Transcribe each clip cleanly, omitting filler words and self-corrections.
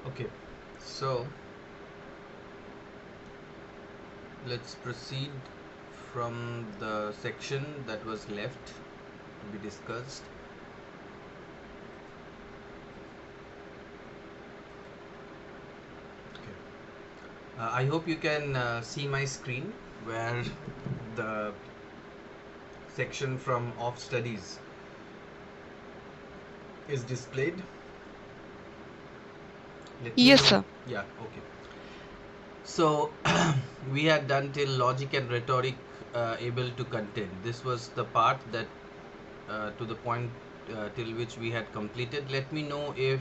Okay, so let's proceed from the section that was left to be discussed. Okay. I hope you can see my screen where the section from off studies is displayed. Let me Yes, know. sir. Yeah, okay. So we had done till logic and rhetoric able to contain. This was the part that to the point till which we had completed. Let me know if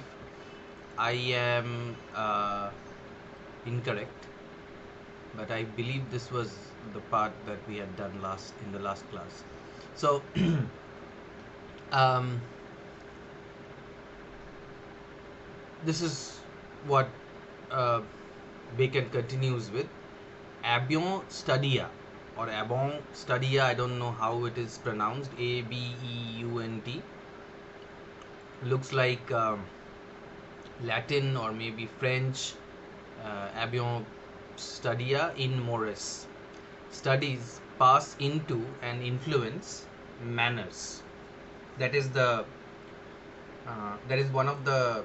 I am incorrect, but I believe this was the part that we had done last in the last class. So um, this is what uh, Bacon continues with. Abion Studia or Abon Studia, I don't know how it is pronounced, Abeunt, looks like Latin or maybe French, Abion Studia in Morris. Studies pass into and influence manners. That is that is one of the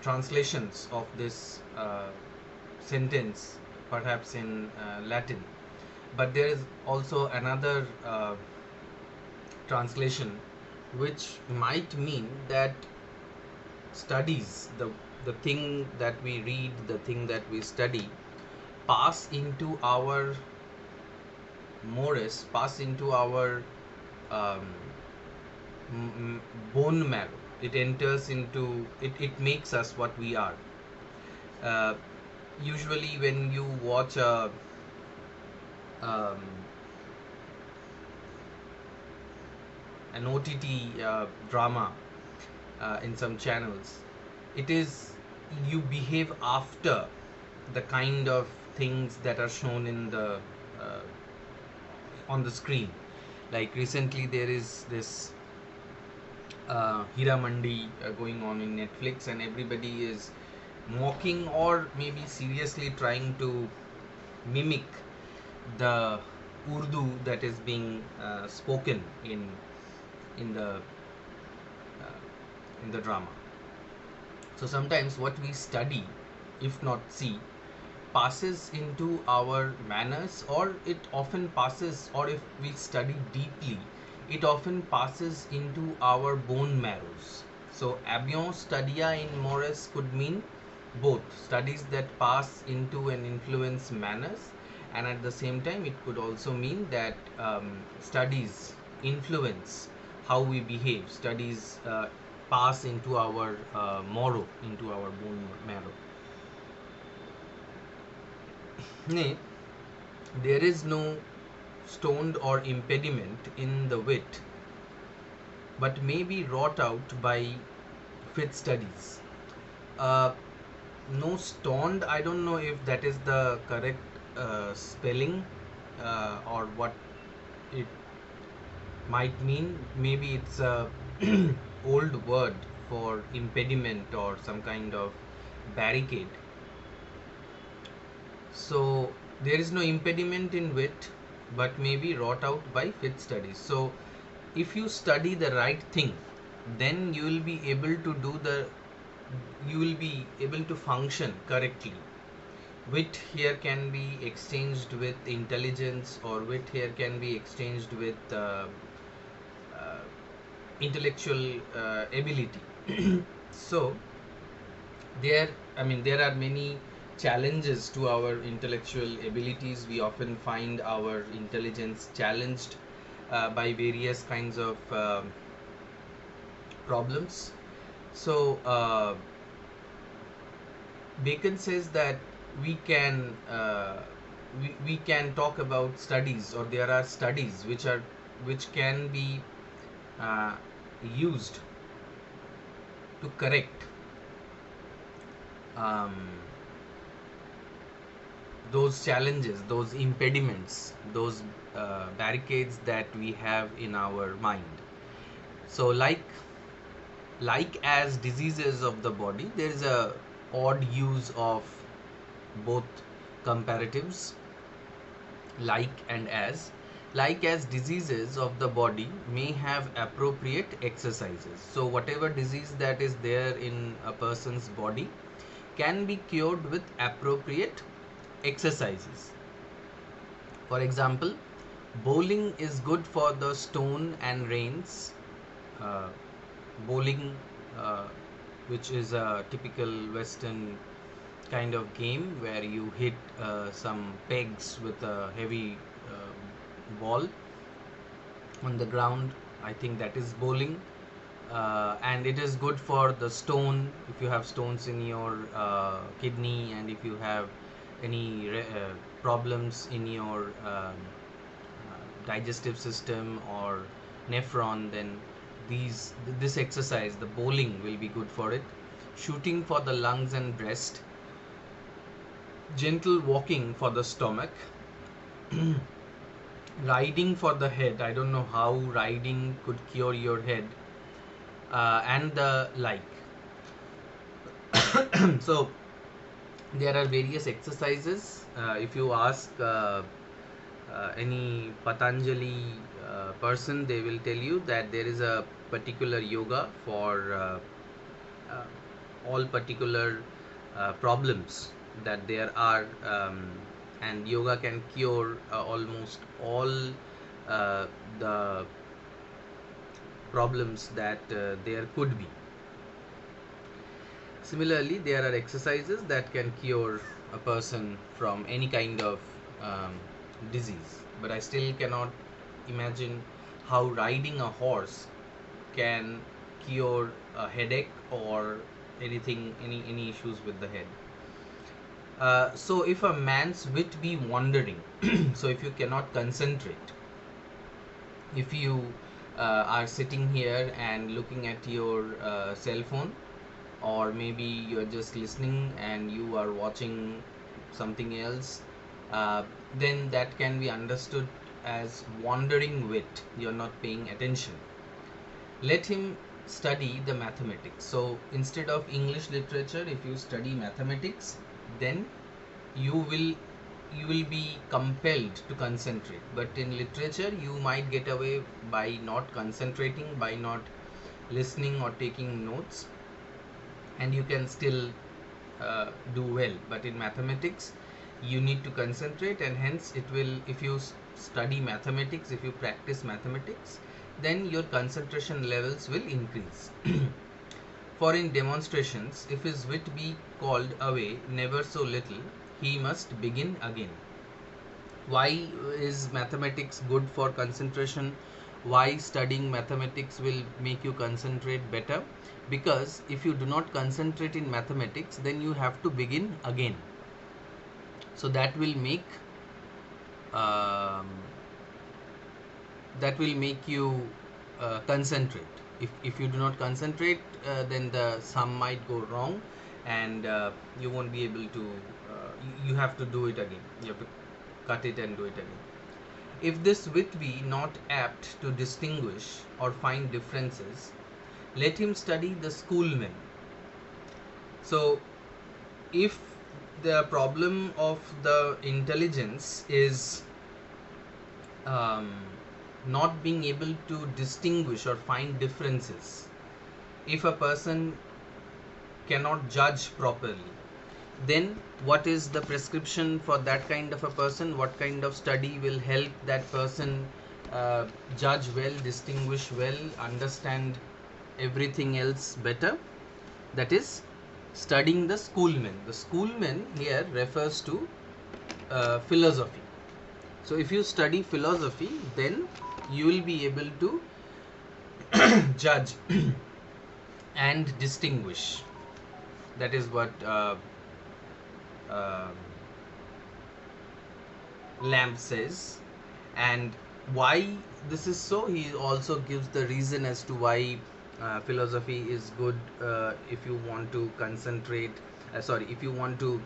translations of this sentence, perhaps in Latin. But there is also another translation which might mean that studies, the thing that we read, the thing that we study, pass into our mores, pass into our um, bone marrow. It enters into it. It makes us what we are. Uh, Usually, when you watch um, an OTT drama in some channels, it is you behave after the kind of things that are shown in the uh, on the screen. Like recently, there is this Hira Mandi going on in Netflix, and everybody is mocking or maybe seriously trying to mimic the Urdu that is being spoken in the drama. So sometimes what we study, if not see, passes into our manners, or it often passes, or if we study deeply, it often passes into our bone marrows. So abion studia in mores could mean both studies that pass into and influence manners, and at the same time it could also mean that studies influence how we behave. Studies pass into our marrow, into our bone marrow. Nay, there is no stoned or impediment in the wit, but may be wrought out by fit studies. Uh, no stoned, I don't know if that is the correct spelling or what it might mean. Maybe it's a old word for impediment or some kind of barricade. So there is no impediment in wit, but may be wrought out by fit studies. So if you study the right thing, then you will be able to function correctly. Wit here can be exchanged with intelligence, or wit here can be exchanged with uh, intellectual ability. So there are many challenges to our intellectual abilities. We often find our intelligence challenged by various kinds of problems. So Bacon says that we can we can talk about studies, or there are studies which can be uh, used to correct um, those challenges, those impediments, those barricades that we have in our mind. So, like Like as diseases of the body, there is a odd use of both comparatives, like and as. Like as diseases of the body may have appropriate exercises. So whatever disease that is there in a person's body can be cured with appropriate exercises. For example, bowling is good for the stone and reins. Uh, Bowling, uh, which is a typical Western kind of game where you hit some pegs with a heavy ball on the ground. I think that is bowling. And it is good for the stone if you have stones in your kidney, and if you have any problems in your digestive system or nephron, then this exercise, the bowling, will be good for it. Shooting for the lungs and breast, gentle walking for the stomach, riding for the head. I don't know how riding could cure your head, and the like. So there are various exercises. If you ask any Patanjali person, they will tell you that there is a particular yoga for uh, all particular problems that there are, and yoga can cure almost all the problems that there could be. Similarly, there are exercises that can cure a person from any kind of disease, but I still cannot imagine how riding a horse can cure a headache or anything, any issues with the head. So if a man's wit be wandering, so if you cannot concentrate, if you are sitting here and looking at your cell phone, or maybe you're just listening and you are watching something else, then that can be understood as wandering wit. You're not paying attention. Let him study the mathematics. So instead of English literature, if you study mathematics, then you will be compelled to concentrate. But in literature, you might get away by not concentrating, by not listening or taking notes, and you can still do well. But in mathematics, you need to concentrate, and hence it will, if you study mathematics, if you practice mathematics, then your concentration levels will increase. For in demonstrations, if his wit be called away never so little, he must begin again. Why is mathematics good for concentration? Why studying mathematics will make you concentrate better? Because if you do not concentrate in mathematics, then you have to begin again. So that will make you concentrate. If you do not concentrate, then the sum might go wrong, and you won't be able to. You have to do it again. You have to cut it and do it again. If this wit be not apt to distinguish or find differences, let him study the schoolmen. So, if the problem of the intelligence is not being able to distinguish or find differences, if a person cannot judge properly, then what is the prescription for that kind of a person? What kind of study will help that person judge well, distinguish well, understand everything else better? That is studying the schoolmen. The schoolmen here refers to philosophy. So if you study philosophy, then you will be able to judge and distinguish. That is what Lamb says. And why this is so, he also gives the reason as to why philosophy is good if you want to concentrate, if you want to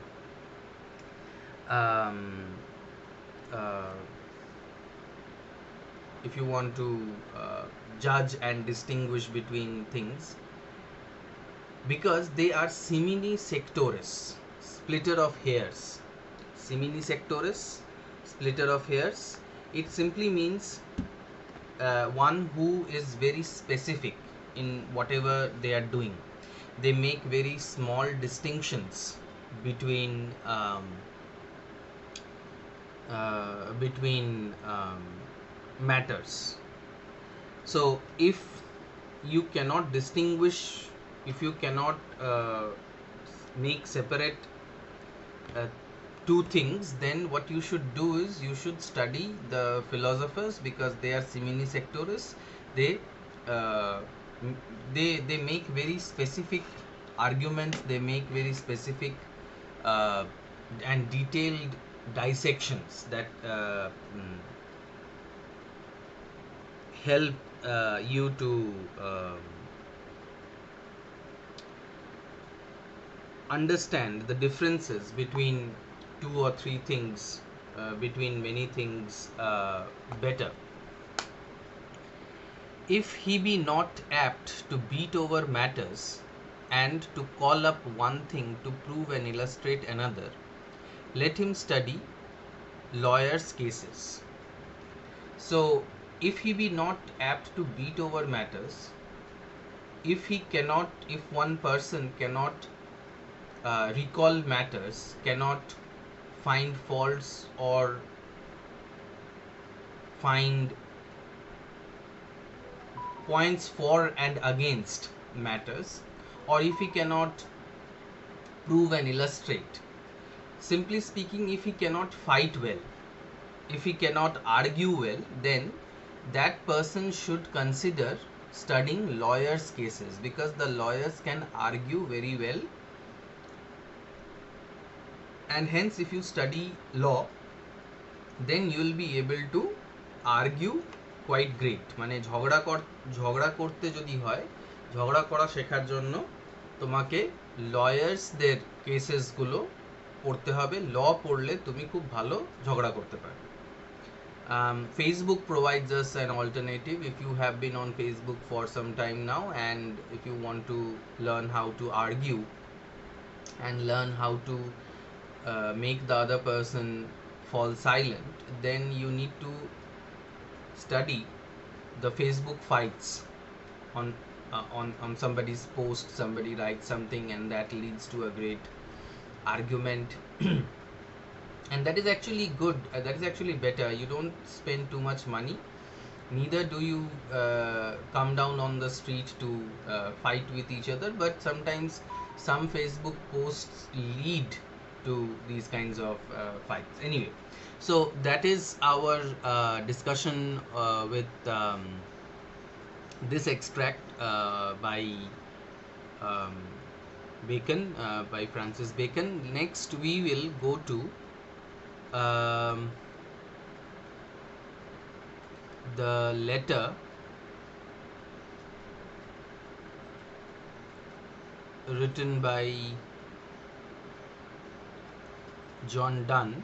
um, uh, if you want to judge and distinguish between things. because they are simini sectoris, splitter of hairs. Simini sectoris, splitter of hairs. It simply means one who is very specific in whatever they are doing. They make very small distinctions between matters. So if you cannot distinguish, if you cannot make separate two things, then what you should do is you should study the philosophers, because they are simini sectoris. They uh, they make very specific arguments. They make very specific uh, and detailed dissections that help you to understand the differences between two or three things, between many things, better. If he be not apt to beat over matters and to call up one thing to prove and illustrate another, let him study lawyers' cases. So, if he be not apt to beat over matters, if one person cannot recall matters, cannot find faults or find points for and against matters, or if he cannot prove and illustrate, simply speaking, if he cannot fight well, if he cannot argue well, then that person should consider studying lawyers' cases, because the lawyers can argue very well. And hence, if you study law, then you will be able to argue quite great. মানে ঝগড়া করতে যদি হয়, ঝগড়া করা শেখার জন্য তোমাকে লয়ার্সদের কেসেসগুলো পড়তে হবে। ল পড়লে তুমি খুব ভালো ঝগড়া করতে পারবে। Facebook provides us an alternative. If you have been on Facebook for some time now, and if you want to learn how to argue and learn how to make the other person fall silent, then you need to study the Facebook fights on somebody's post. Somebody writes something and that leads to a great argument. And that is actually good. That is actually better. You don't spend too much money, neither do you come down on the street to fight with each other, but sometimes some Facebook posts lead to these kinds of fights. Anyway, so that is our discussion with this extract by Bacon, by Francis Bacon. Next we will go to the letter written by John Donne.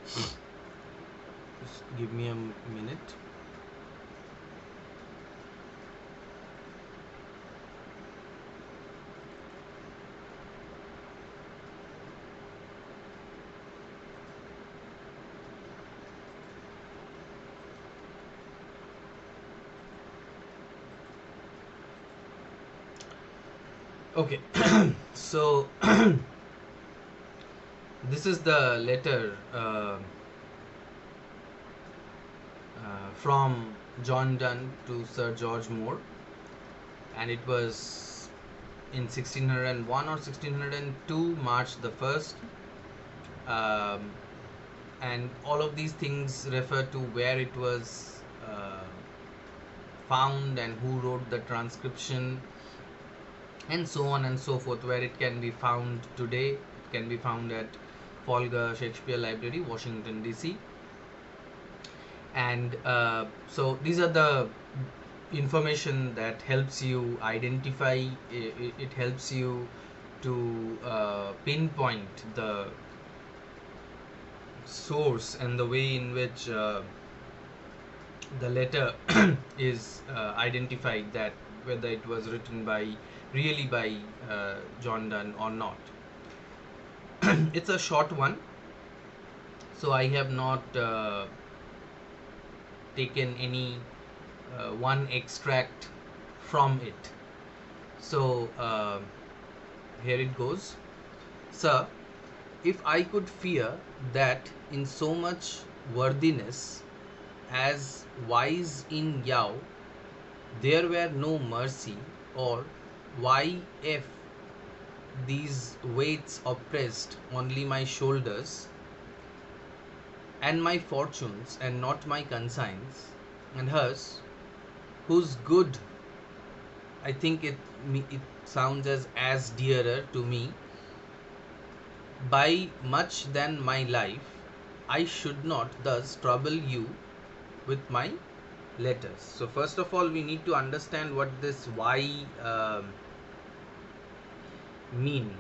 Just give me a minute. Okay, so this is the letter from John Donne to Sir George Moore, and it was in 1601 or 1602, March the 1st, and all of these things refer to where it was found and who wrote the transcription, and so on and so forth. Where it can be found today, it can be found at Folger Shakespeare Library, Washington DC. And so these are the information that helps you identify, it helps you to pinpoint the source and the way in which the letter is identified, that whether it was written really by John Donne or not. It's a short one, so I have not taken any one extract from it. So here it goes. Sir, if I could fear that in so much worthiness as wise in Yao there were no mercy, or why if these weights oppressed only my shoulders, and my fortunes and not my conscience, and hers, whose good I think it sounds as dearer to me by much than my life, I should not thus trouble you with my letters. So first of all, we need to understand what this why mean.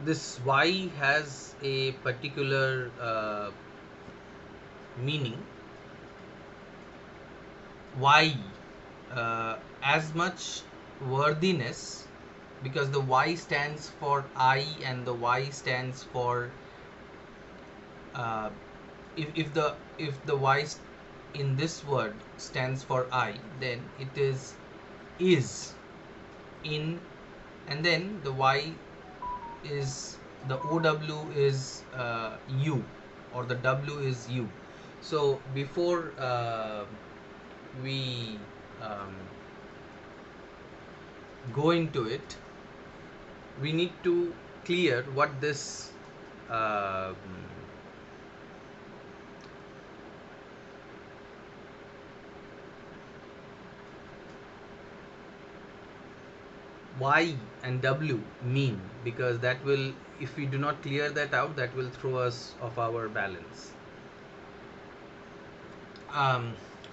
This why has a particular meaning. Why, as much worthiness, because the Y stands for I and the Y stands for if the Y in this word stands for I, then it is in, and then the Y is the OW is U, or the W is U. So before we go into it, we need to clear what this Y and W mean, because that will, if we do not clear that out, that will throw us off our balance.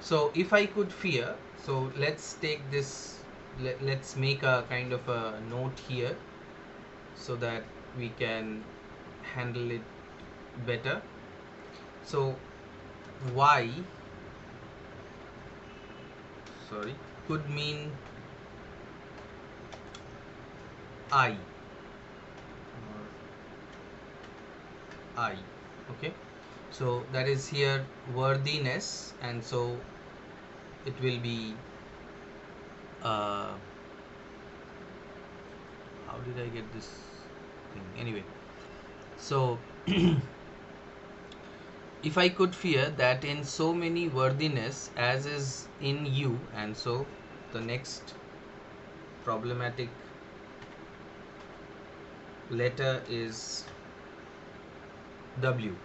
So if I could fear, so let's take this, let's make a kind of a note here so that we can handle it better. So Y, sorry, could mean I, okay. So that is here worthiness, and so it will be how did I get this thing anyway? So if I could fear that in so many worthiness as is in you, and so the next problematic letter is W.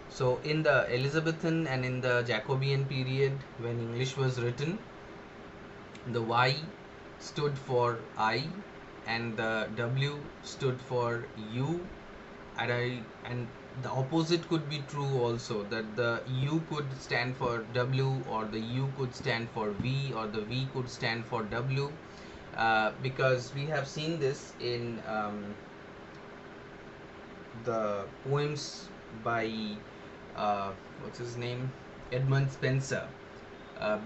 So in the Elizabethan and in the Jacobean period, when English was written, the Y stood for I and the W stood for U, and the opposite could be true also, that the U could stand for W, or the U could stand for V, or the V could stand for W, because we have seen this in the poems by what's his name, Edmund Spenser.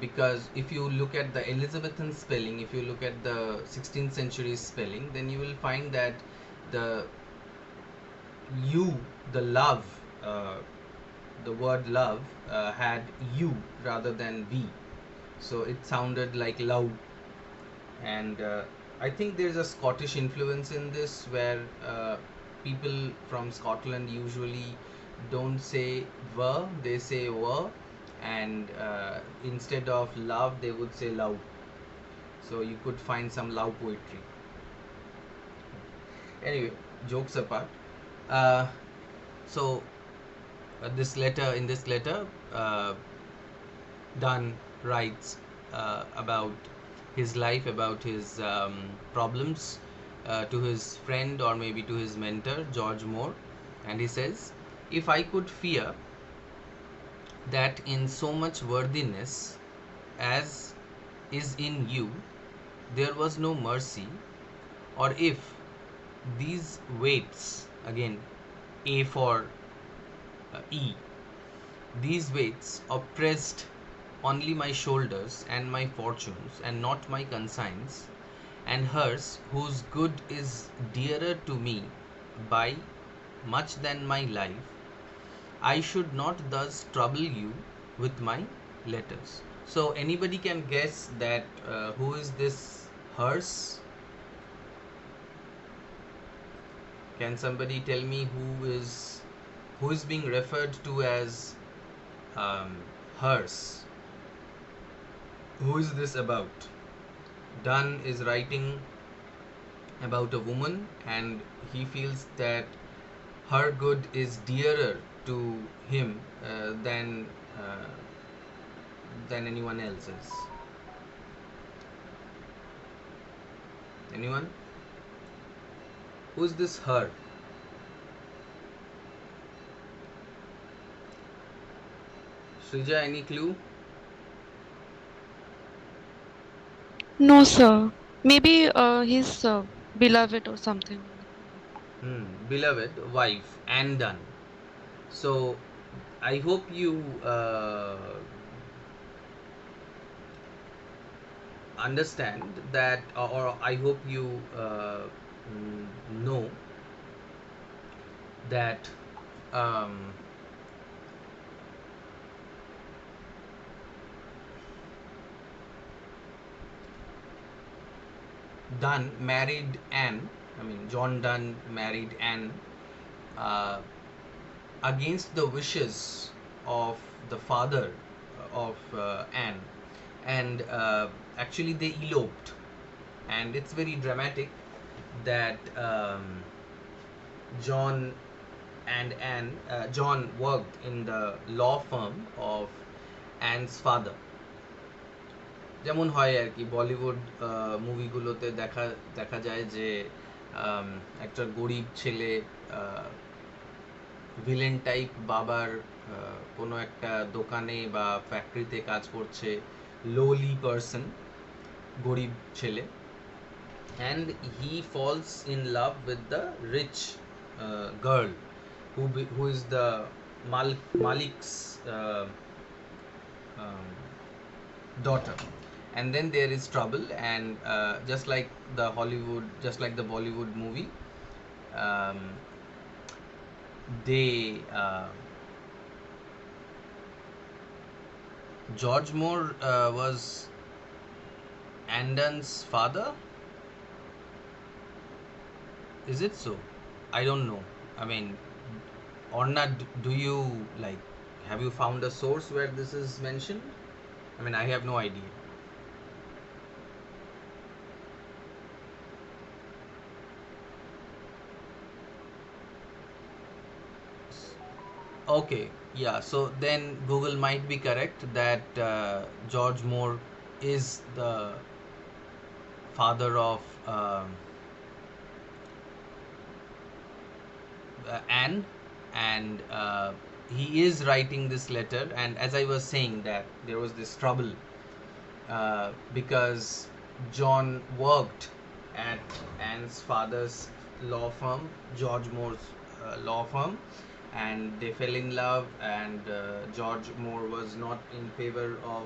Because if you look at the Elizabethan spelling, if you look at the 16th century spelling, then you will find that the U, the love, the word love had U rather than V, so it sounded like love. And I think there's a Scottish influence in this, where people from Scotland usually don't say were, they say were, and instead of love they would say love. So you could find some love poetry. Anyway, jokes apart, so in this letter, Donne writes about his life, about his problems, to his friend, or maybe to his mentor, George Moore, and he says, if I could fear that in so much worthiness as is in you there was no mercy, or if these weights, again A for E, These weights oppressed only my shoulders and my fortunes, and not my conscience, and hers, whose good is dearer to me by much than my life. I should not thus trouble you with my letters. So anybody can guess that who is this hers? Can somebody tell me who is being referred to as um, hers? Who is this about? Donne is writing about a woman, and he feels that her good is dearer to him uh, than anyone else's. Anyone? Who's this her? Srija, any clue? No, sir. Maybe his beloved or something. Beloved wife, Anne Donne. So, I hope you understand that, or I hope you know that um, Donne married Anne. I mean, John Donne married Anne uh, against the wishes of the father of Anne, and actually they eloped, and it's very dramatic that John and Anne. John worked in the law firm of Anne's father. যেমন হয় আর কি, বলিউড মুভিগুলোতে দেখা দেখা যায় যে একটা গরিব ছেলে ভিলেন টাইপ বাবার কোনো একটা দোকানে বা ফ্যাক্টরিতে কাজ করছে, লোলি পারসন, গরিব ছেলে, and he falls in love with the rich girl who is the Malik's um, daughter. And then there is trouble, and just like the Bollywood movie, um, they George Moore was Andon's father. Is it so? I don't know. I mean, Orna, do you like? Have you found a source where this is mentioned? I mean, I have no idea. Okay, yeah. So then Google might be correct that George Moore is the father of Anne, and he is writing this letter. And as I was saying, that there was this trouble because John worked at Anne's father's law firm, George Moore's law firm, and they fell in love. And George Moore was not in favor of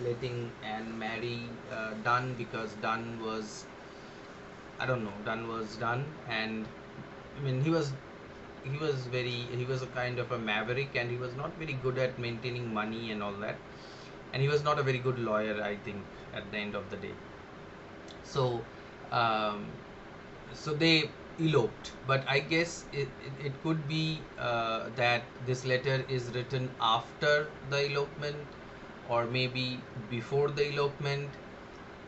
letting Anne marry Donne, because Donne was, I don't know, Donne was done. And I mean, he was a kind of a maverick, and he was not very good at maintaining money and all that, and he was not a very good lawyer, I think, at the end of the day. So um, so they eloped, but I guess it could be that this letter is written after the elopement, or maybe before the elopement,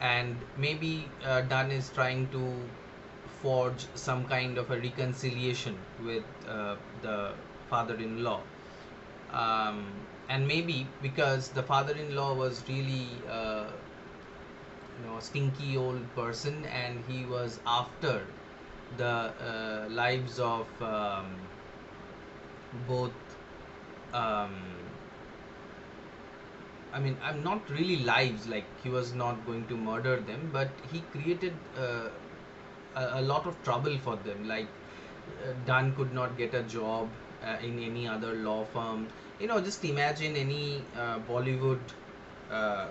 and maybe Dunn is trying to forge some kind of a reconciliation with the father-in-law, um, and maybe because the father-in-law was really stinky old person, and he was after the lives of both, um, I mean, I'm not really lives, like he was not going to murder them, but he created a lot of trouble for them. Like, Dunn could not get a job, in any other law firm. Just imagine any Bollywood uh,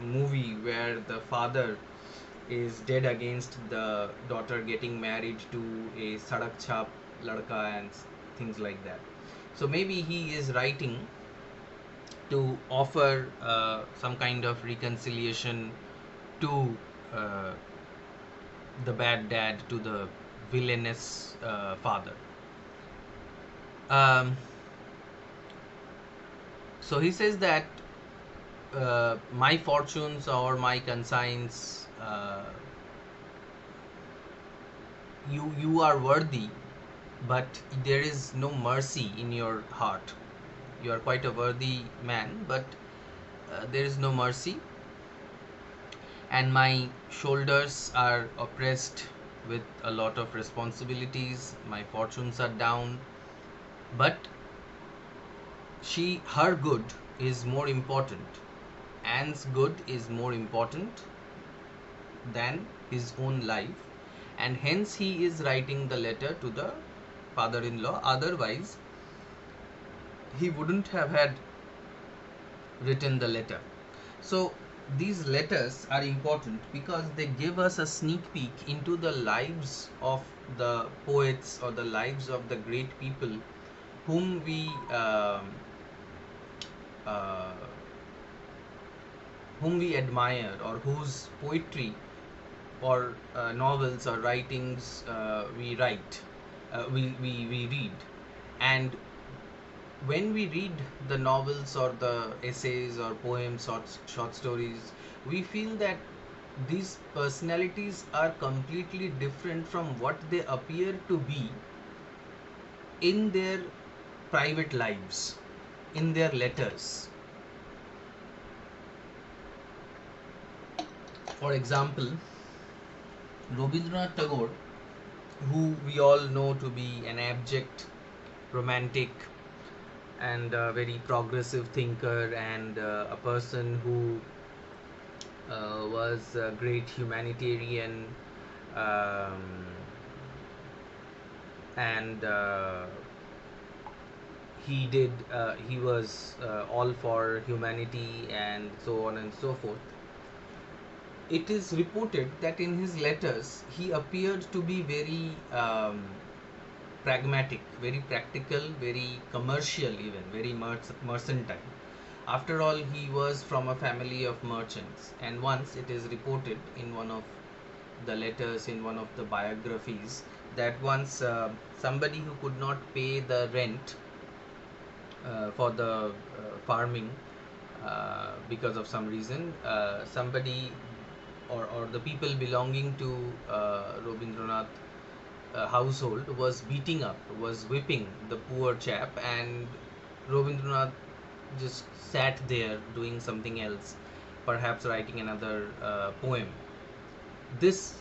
movie where the father is dead against the daughter getting married to a sadak chap ladka and things like that. So maybe he is writing to offer some kind of reconciliation to uh, the bad dad, to the villainous father. Um, so he says that my fortunes or my conscience, you are worthy, but there is no mercy in your heart. You are quite a worthy man, but there is no mercy, and my shoulders are oppressed with a lot of responsibilities. My fortunes are down, but her good is more important. Anne's good is more important than his own life, and hence he is writing the letter to the father-in-law. Otherwise, he wouldn't have had written the letter. So these letters are important because they give us a sneak peek into the lives of the poets or the lives of the great people whom uh, we admire, or whose poetry or novels or writings we read. And when we read the novels or the essays or poems or short stories, we feel that these personalities are completely different from what they appear to be in their private lives, in their letters. For example, Rabindranath Tagore, who we all know to be an abject romantic and a very progressive thinker, and a person who was a great humanitarian, um, and he was all for humanity and so on and so forth. It is reported that in his letters he appeared to be very pragmatic, very practical, very commercial, even very mercantile. After all, he was from a family of merchants, and once it is reported in one of the letters, in one of the biographies, that once somebody who could not pay the rent for the farming because of some reason, somebody or the people belonging to Rabindranath household was beating up, was whipping the poor chap, and Rabindranath just sat there doing something else, perhaps writing another poem. This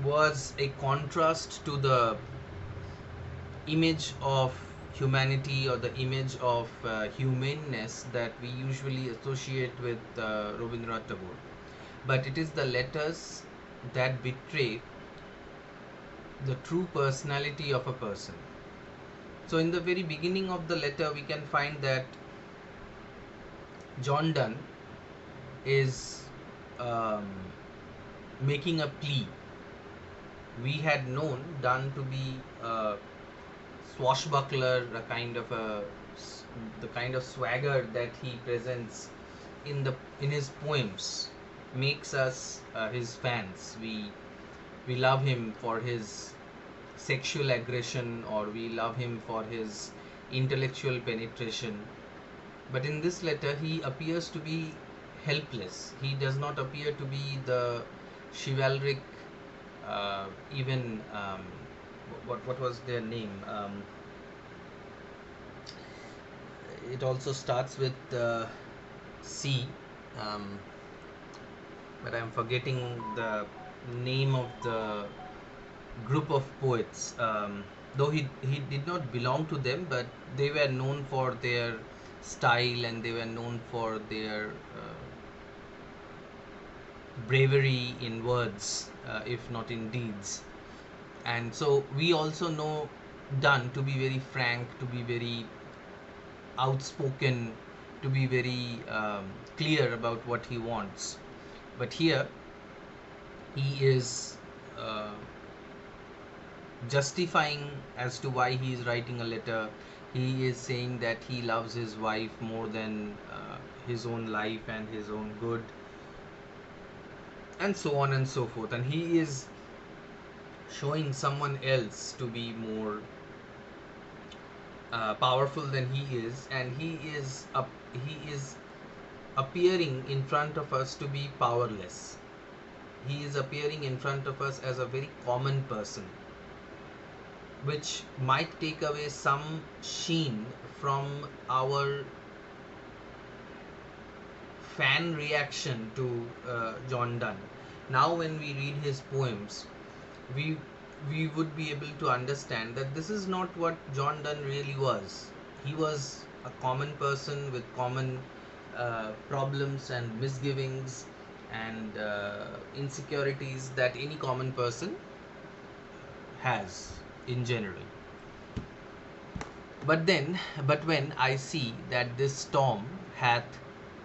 was a contrast to the image of humanity or the image of humaneness that we usually associate with Rabindranath Tagore. But it is the letters that betray the true personality of a person. So, in the very beginning of the letter, we can find that John Donne is um, making a plea. We had known Donne to be a swashbuckler, the kind of swagger that he presents in his poems makes us his fans. We love him for his sexual aggression, or we love him for his intellectual penetration. But in this letter, he appears to be helpless. He does not appear to be the chivalric, even what was their name? It also starts with C, um, but I'm forgetting the name of the group of poets. Though he did not belong to them, but they were known for their style, and they were known for their bravery in words, if not in deeds. And so we also know Donne to be very frank, to be very outspoken, to be very clear about what he wants. But here he is uh, justifying as to why he is writing a letter. He is saying that he loves his wife more than his own life and his own good, and so on and so forth. And he is showing someone else to be more powerful than he is, and he is appearing in front of us to be powerless. He is appearing in front of us as a very common person, which might take away some sheen from our fan reaction to John Donne. Now, when we read his poems, we we would be able to understand that this is not what John Donne really was. He was a common person with common problems and misgivings and insecurities that any common person has in general. But when I see that this storm hath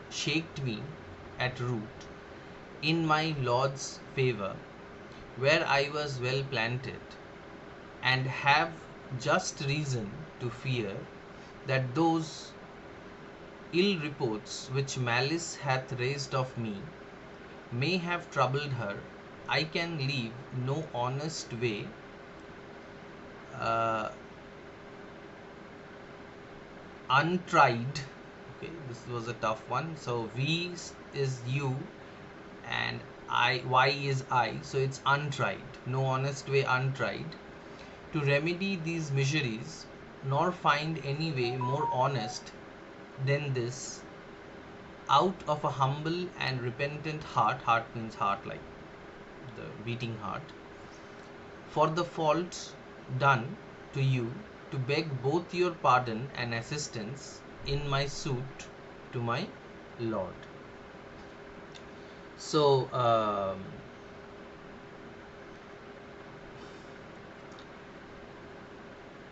shaked me at root in my Lord's favour, where I was well planted, and have just reason to fear that those ill reports which malice hath raised of me may have troubled her, I can leave no honest way uh, untried. Okay, this was a tough one. So V is you and Y is I, so it's untried, no honest way untried, to remedy these miseries, nor find any way more honest than this, out of a humble and repentant heart. Heart means heart, like the beating heart, for the faults done to you, to beg both your pardon and assistance in my suit to my Lord. So,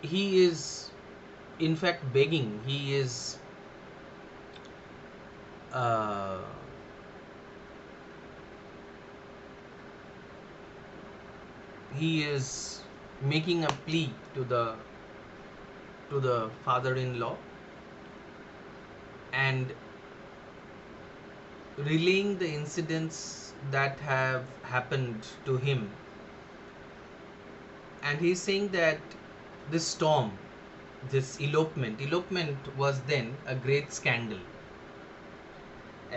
he is, in fact, begging. Uh, he is making a plea to the father-in-law and relaying the incidents that have happened to him. And he's saying that this storm, this elopement was then a great scandal.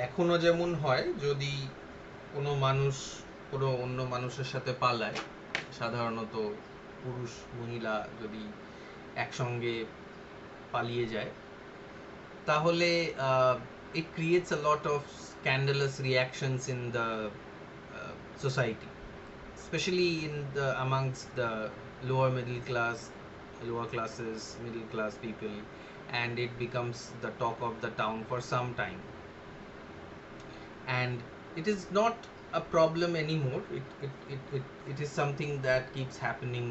এখনো যেমন হয় যদি কোনো মানুষ কোনো অন্য মানুষের সাথে পালায়, সাধারণত পুরুষ মহিলা যদি একসঙ্গে পালিয়ে যায়, তাহলে it creates a lot of scandalous reactions in the society, especially in the amongst the lower classes, middle class people, and it becomes the talk of the town for some time. And it is not a problem anymore. It is something that keeps happening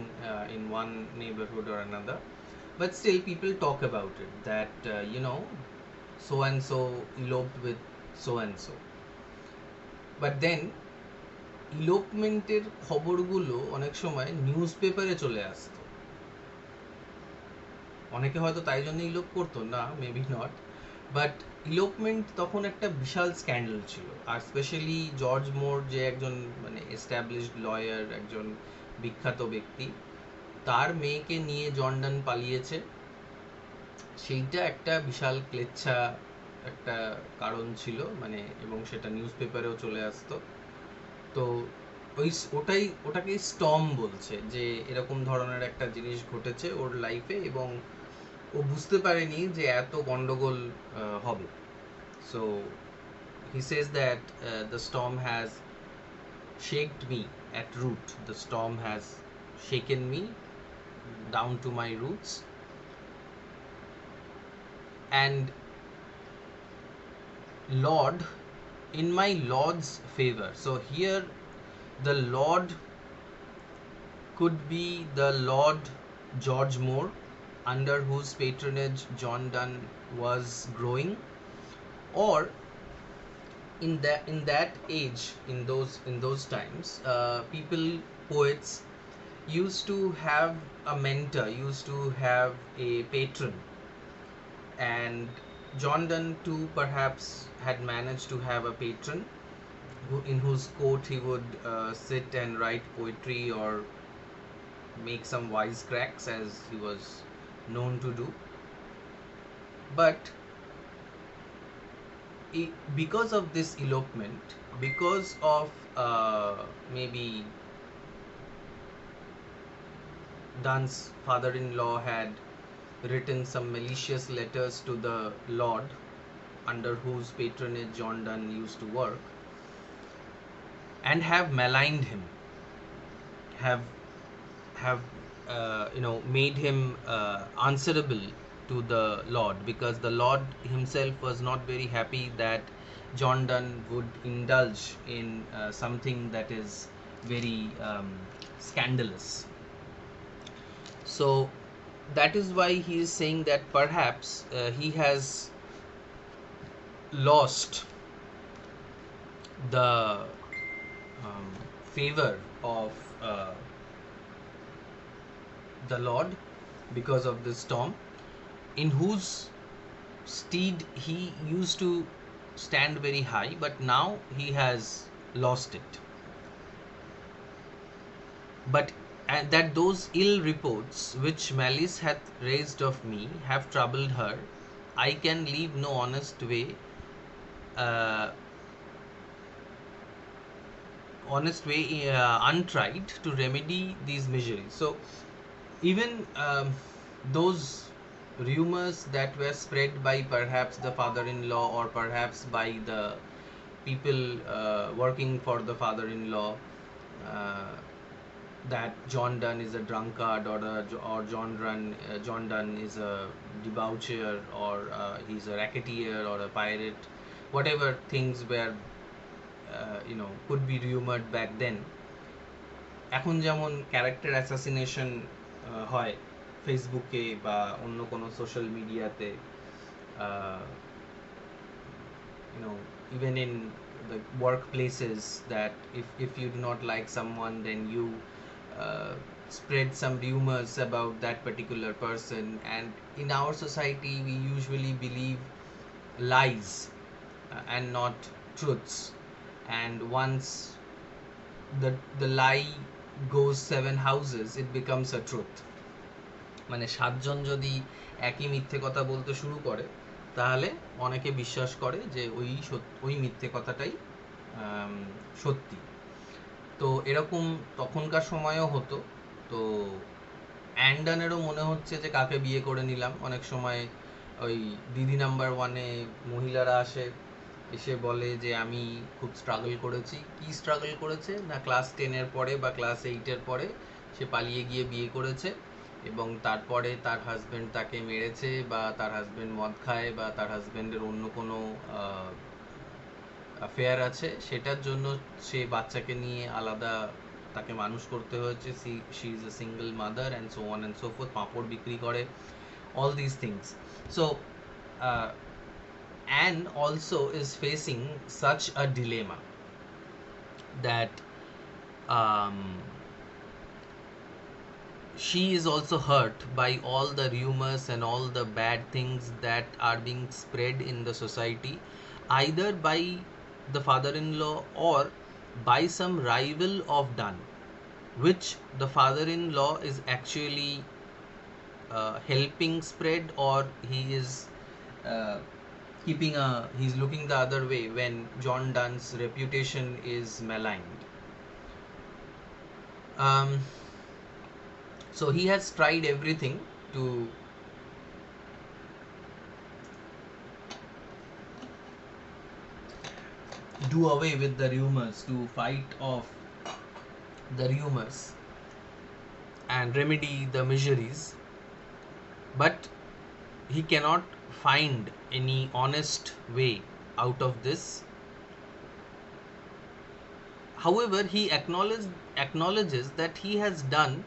in one neighborhood or another, but still people talk about it, that so and so eloped with so and so. But then ইলোপমেন্টের খবরগুলো অনেক সময় news পেপারে চলে আসতো। অনেকে হয়তো তাই জন্য ইলোপ করতো না, মেবি নট, বাট ইলোপমেন্ট তখন একটা বিশাল স্ক্যান্ডাল ছিল। আর স্পেশালি জর্জ মোর, যে একজন মানে এস্টাবলিশড লয়ার, একজন বিখ্যাত ব্যক্তি, তার মেয়েকে নিয়ে জন ডন পালিয়েছে, সেইটা একটা বিশাল ক্লেচ্ছা একটা কারণ ছিল, মানে, এবং সেটা নিউজ পেপারেও চলে আসতো। তো ওটাকে স্টর্ম বলছে, যে এরকম ধরনের একটা জিনিস ঘটেছে ওর লাইফে এবং ও বুঝতে পারেনি যে এত গন্ডগোল হবে। So he says that the storm has shaked me at root, the storm has shaken me down to my roots, and Lord, in my Lord's favor. So here the Lord could be the Lord George Moore, under whose patronage John Donne was growing, or in that age, in those times, people, poets used to have a mentor, used to have a patron, and John Donne too perhaps had managed to have a patron in whose court he would sit and write poetry or make some wisecracks as he was known to do. But because of this elopement, because of maybe Donne's father-in-law had written some malicious letters to the Lord under whose patronage John Donne used to work, and have maligned him, have made him answerable to the Lord, because the Lord himself was not very happy that John Donne would indulge in something that is very scandalous. So that is why he is saying that perhaps he has lost the favor of the Lord because of this storm, in whose steed he used to stand very high, but now he has lost it. But that those ill reports which malice hath raised of me have troubled her, I can leave no uh, honest way untried to remedy these miseries. So even those rumors that were spread by perhaps the father-in-law, or perhaps by the people working for the father-in-law, uh, that John Donne is a drunkard, or John Donne is a debaucher, or he's a racketeer or a pirate, whatever things were could be rumored back then. এখন যেমন character assassination হয় ফেসবুকে বা অন্য কোনো social মিডিয়াতে, even in the workplaces, that if you do not like someone, then you spread some rumors about that particular person. And in our society we usually believe lies and not truths. And once the lie goes 7 houses, it becomes a truth. মানে 7জন যদি একই মিথ্যে কথা বলতে শুরু করে, তাহলে অনেকে বিশ্বাস করে যে ওই মিথ্যে কথাটাই সত্যি। তো এরকম তখনকার সময়ও হতো। তো অ্যান ডনেরও মনে হচ্ছে যে কাকে বিয়ে করে নিলাম। অনেক সময় ওই দিদি নাম্বার 1-এ মহিলারা এসে বলে যে আমি খুব স্ট্রাগল করেছি। কি স্ট্রাগল করেছে না, ক্লাস 10-এর পরে বা ক্লাস 8-এর পরে সে পালিয়ে গিয়ে বিয়ে করেছে, এবং তারপরে তার হাজব্যান্ড তাকে মেরেছে, বা তার হাজব্যান্ড মদ খায়, বা তার হাজব্যান্ডের অন্য কোনো অ্যাফেয়ার আছে, সেটার জন্য সে বাচ্চাকে নিয়ে আলাদা তাকে মানুষ করতে হয়েছে। She is a single mother and so on and so forth. পাঁপড় বিক্রি করে, all these things. So Anne also is facing such a dilemma, that she is also hurt by all the rumors and all the bad things that are being spread in the society, either by the father-in-law or by some rival of Donne, which the father-in-law is actually helping spread, or he is uh, he's looking the other way when John Donne's reputation is maligned. So he has tried everything to do away with the rumors, to fight off the rumors and remedy the miseries, but he cannot find any honest way out of this. However, he acknowledges that he has done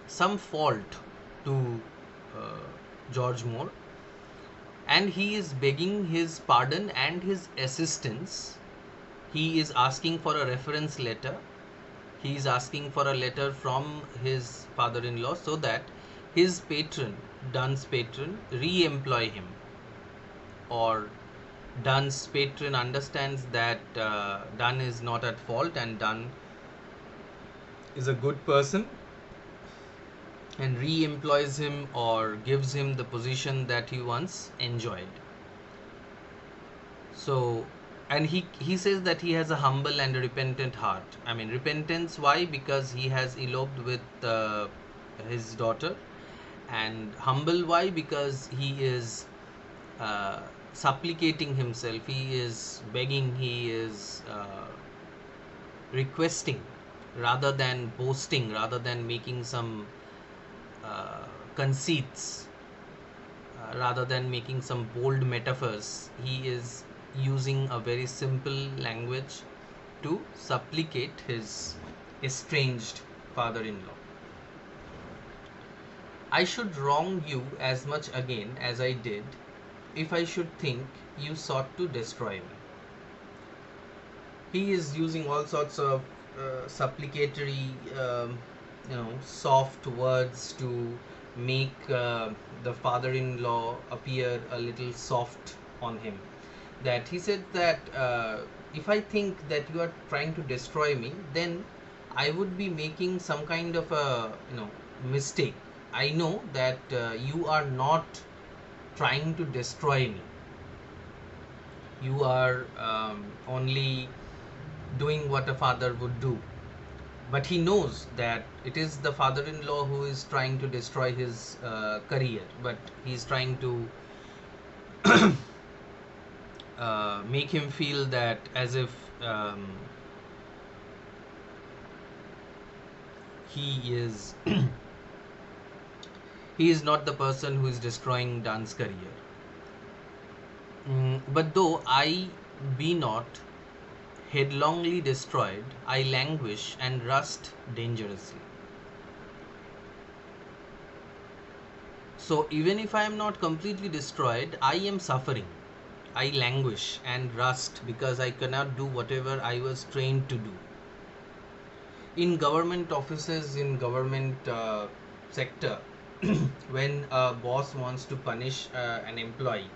some fault to uh, George Moore, and he is begging his pardon and his assistance. He is asking for a reference letter. He is asking for a letter from his father in law so that his patron, Donne's patron, re employ him, or Donne's patron understands that Donne is not at fault and Donne is a good person and re employs him or gives him the position that he once enjoyed. So, and he says that he has a humble and a repentant heart. I mean, repentance, why? Because he has eloped with his daughter, and humble, why? Because he is uh, supplicating himself, he is begging, he is requesting, rather than boasting, rather than making some conceits, rather than making some bold metaphors. He is using a very simple language to supplicate his estranged father in law. I should wrong you as much again as I did if I should think you sought to destroy me. He is using all sorts of supplicatory, soft words to make the father-in-law appear a little soft on him. That he said that if I think that you are trying to destroy me, then I would be making some kind of a mistake. I know that you are not trying to destroy me. You are only doing what a father would do. But he knows that it is the father in law who is trying to destroy his career, but he's trying to make him feel that as if he is he is not the person who is destroying Donne's career. But though I be not headlongly destroyed, I languish and rust dangerously. So even if I am not completely destroyed, I am suffering. I languish and rust because I cannot do whatever I was trained to do. In government offices, in government sector, when a boss wants to punish an employee,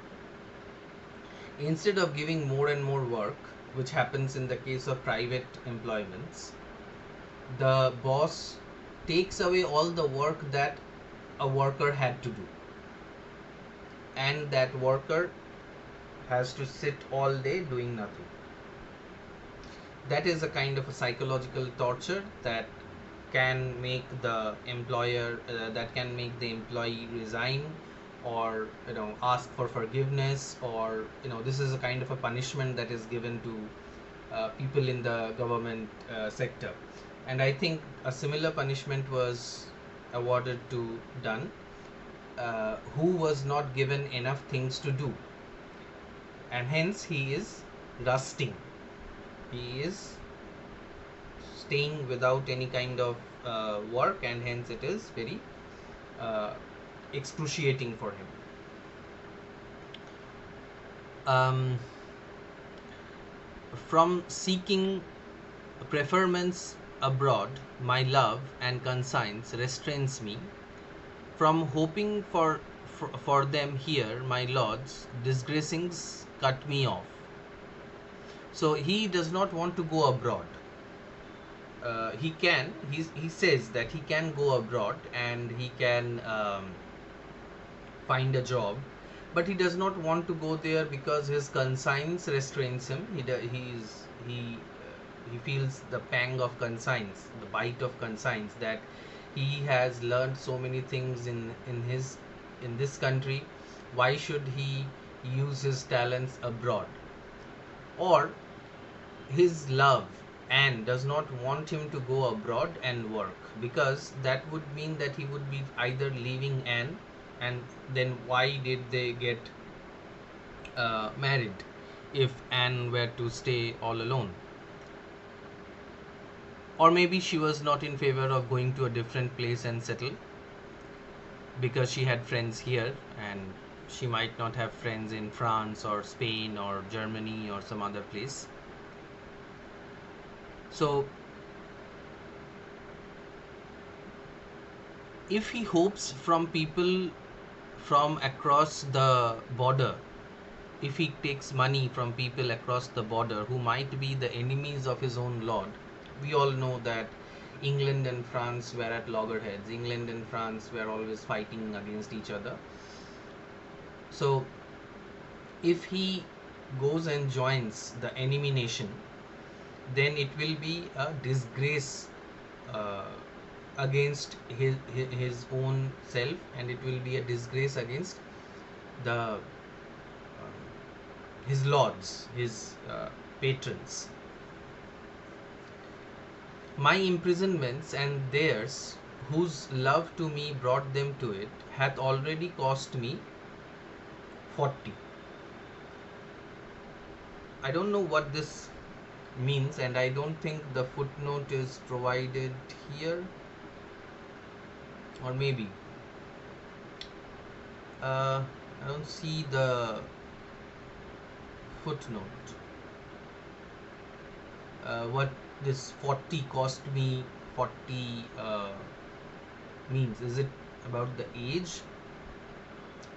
instead of giving more and more work, which happens in the case of private employments, the boss takes away all the work that a worker had to do, and that worker has to sit all day doing nothing. That is a kind of a psychological torture that can make the employer, that can make the employee resign, or ask for forgiveness, or this is a kind of a punishment that is given to people in the government sector. And I think a similar punishment was awarded to Donne, who was not given enough things to do, and hence he is rusting. He is staying without any kind of work, and hence it is very excruciating for him. From seeking preferments abroad, my love and conscience restrains me. From hoping for them here, my lords, disgracings cut me off. So he does not want to go abroad. He says that he can go abroad and he can find a job, but he does not want to go there because his conscience restrains him. He feels the pang of conscience, the bite of conscience, that he has learned so many things in this country. Why should he use his talents abroad? Or his love, Anne, does not want him to go abroad and work, because that would mean that he would be either leaving Anne, and then why did they get married if Anne were to stay all alone? Or maybe she was not in favor of going to a different place and settle. because she had friends here, and she might not have friends in France or Spain or Germany or some other place. So if he hopes from people from across the border, if he takes money from people across the border who might be the enemies of his own lord, we all know that England and France were at loggerheads. England and France were always fighting against each other. So if he goes and joins the enemy nation, then it will be a disgrace uh, against his own self, and it will be a disgrace against the his lords, his patrons. My imprisonments and theirs, whose love to me brought them to it, hath already cost me 40. I don't know what this means, and I don't think the footnote is provided here, or maybe I don't see the footnote. What this 40 cost me 40 means? Is it about the age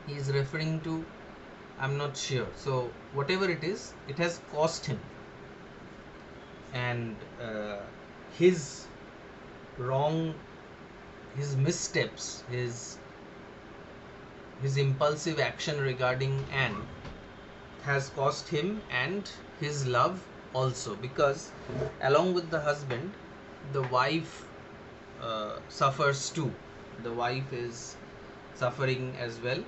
he is referring to? I'm not sure. So whatever it is, it has cost him, and his wrong, his missteps, his impulsive action regarding Anne has cost him and his love also, because along with the husband, the wife suffers too. The wife is suffering as well,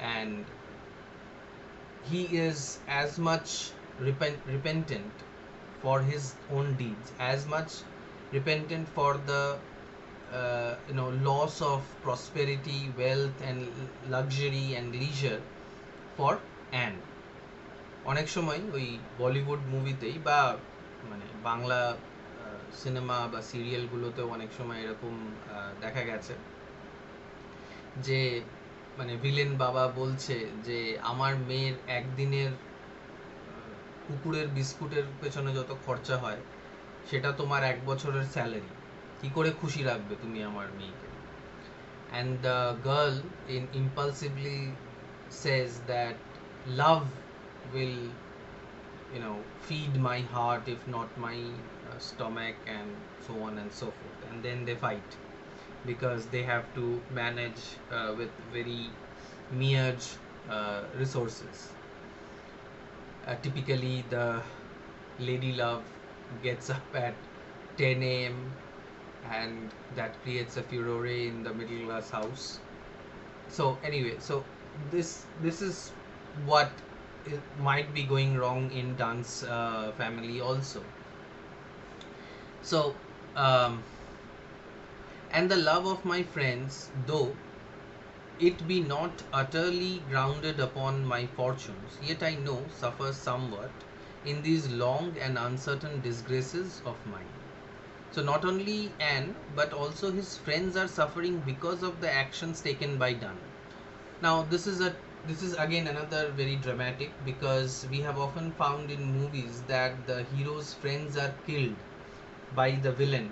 and he is as much repentant for his own deeds, as much repentant for the loss of prosperity, wealth, and luxury and leisure for Anne. অনেক সময় ওই বলিউড মুভিতেই বা মানে Bangla cinema বা সিরিয়ালগুলোতেও অনেক সময় এরকম দেখা গেছে যে মানে ভিলেন বাবা বলছে যে আমার মেয়ের একদিনের কুকুরের বিস্কুটের পেছনে যত খরচা হয় সেটা তোমার এক বছরের স্যালারি, কি করে খুশি রাখবে তুমি আমার মেয়েকে? And the girl impulsively says that love will feed my heart if not my stomach, and so on and so forth. And then they fight because they have to manage with very meager resources. Typically the lady love gets up at 10 a.m. and that creates a furore in the middle class house. So anyway, so this is what might be going wrong in Donne's family also. So and the love of my friends, though it be not utterly grounded upon my fortunes, yet I know suffers somewhat in these long and uncertain disgraces of mine. So not only Anne, but also his friends are suffering because of the actions taken by Donne. Now this is again another very dramatic, because we have often found in movies that the hero's friends are killed by the villain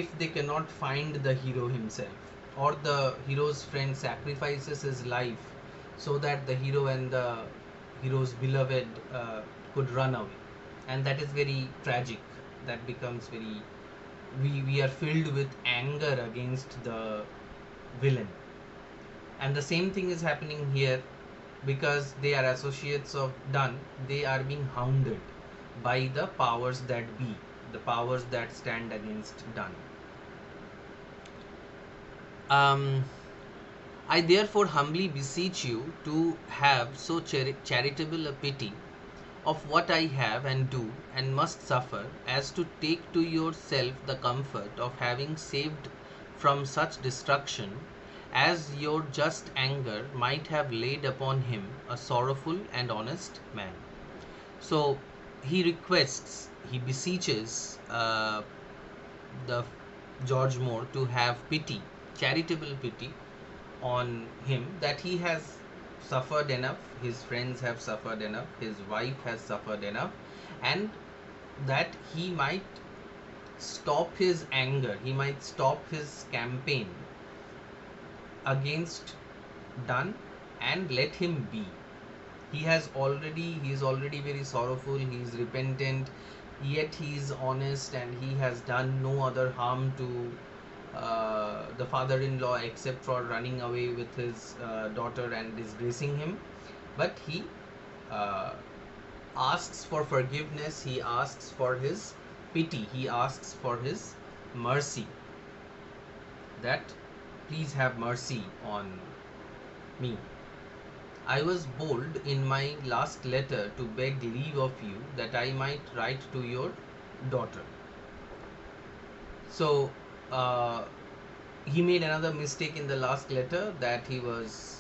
if they cannot find the hero himself, or the hero's friend sacrifices his life so that the hero and the hero's beloved could run away, and that is very tragic. That becomes very, we are filled with anger against the villain. And the same thing is happening here, because they are associates of Donne. They are being hounded by the powers that be, the powers that stand against Donne. I therefore humbly beseech you to have so charitable a pity of what I have and do and must suffer, as to take to yourself the comfort of having saved from such destruction as your just anger might have laid upon him, a sorrowful and honest man. So he requests, he beseeches the George Moore to have pity, charitable pity, on him that he has suffered enough, his friends have suffered enough, his wife has suffered enough, and that he might stop his anger, he might stop his campaign against Donne and let him be. He is already very sorrowful, he is repentant, yet he is honest, and he has done no other harm to the father-in-law except for running away with his daughter and disgracing him. But he uh, asks for forgiveness, he asks for his pity, he asks for his mercy, that please have mercy on me. I was bold in my last letter to beg leave of you that I might write to your daughter. So uh, he made another mistake in the last letter, that he was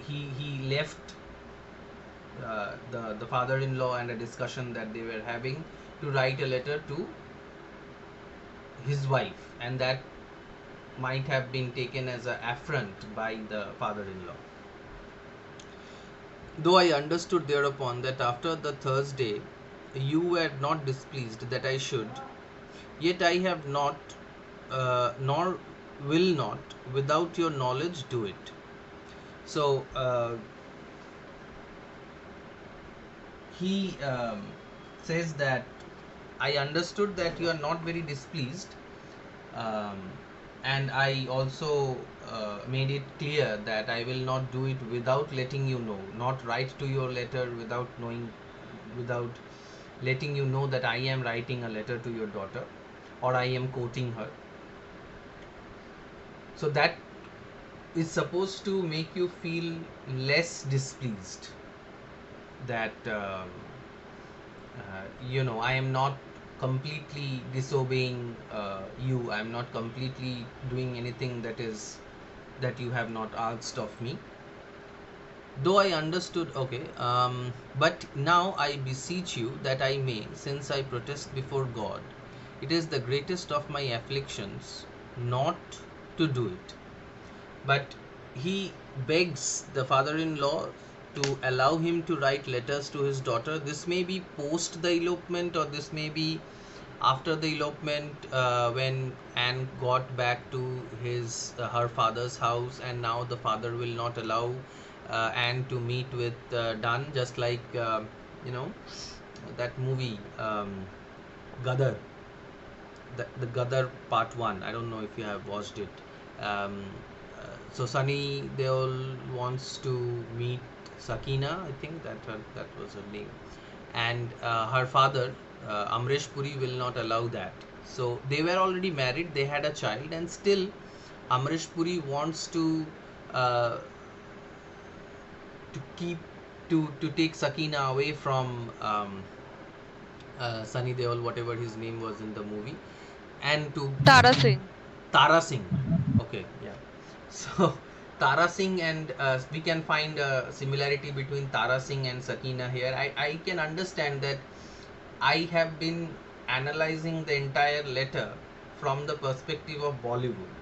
he left the father-in-law and a discussion that they were having to write a letter to his wife, and that might have been taken as an affront by the father-in-law. Though I understood thereupon that after the Thursday you were not displeased that I should, yet I have not, nor will not, without your knowledge, do it. So he says that I understood that you are not very displeased, um, and I also made it clear that I will not do it without letting you know, not write to your letter without knowing, without letting you know that I am writing a letter to your daughter, or I am quoting her. So that is supposed to make you feel less displeased, that I am not completely disobeying you, I am not completely doing anything that you have not asked of me. Though I understood, okay, but now I beseech you that I may, since I protest before God, it is the greatest of my afflictions not to do it. But he begs the father-in-law to allow him to write letters to his daughter. This may be post the elopement, or this may be after the elopement, when Anne got back to her father's house, and now the father will not allow Anne to meet with Donne, just like you know that movie, Gadar, the Gadar Part 1. I don't know if you have watched it. Um, so Sunny Deol wants to meet Sakina, I think that was her name, and her father, Amresh Puri, will not allow that. So they were already married, they had a child, and still Amresh Puri wants uh, to keep to take Sakina away from Sunny Deol, whatever his name was in the movie, and to Tara Singh. Tara Singh. Okay, yeah. So Tara Singh, and we can find a similarity between Tara Singh and Sakina here. I can understand that. I have been analyzing the entire letter from the perspective of Bollywood,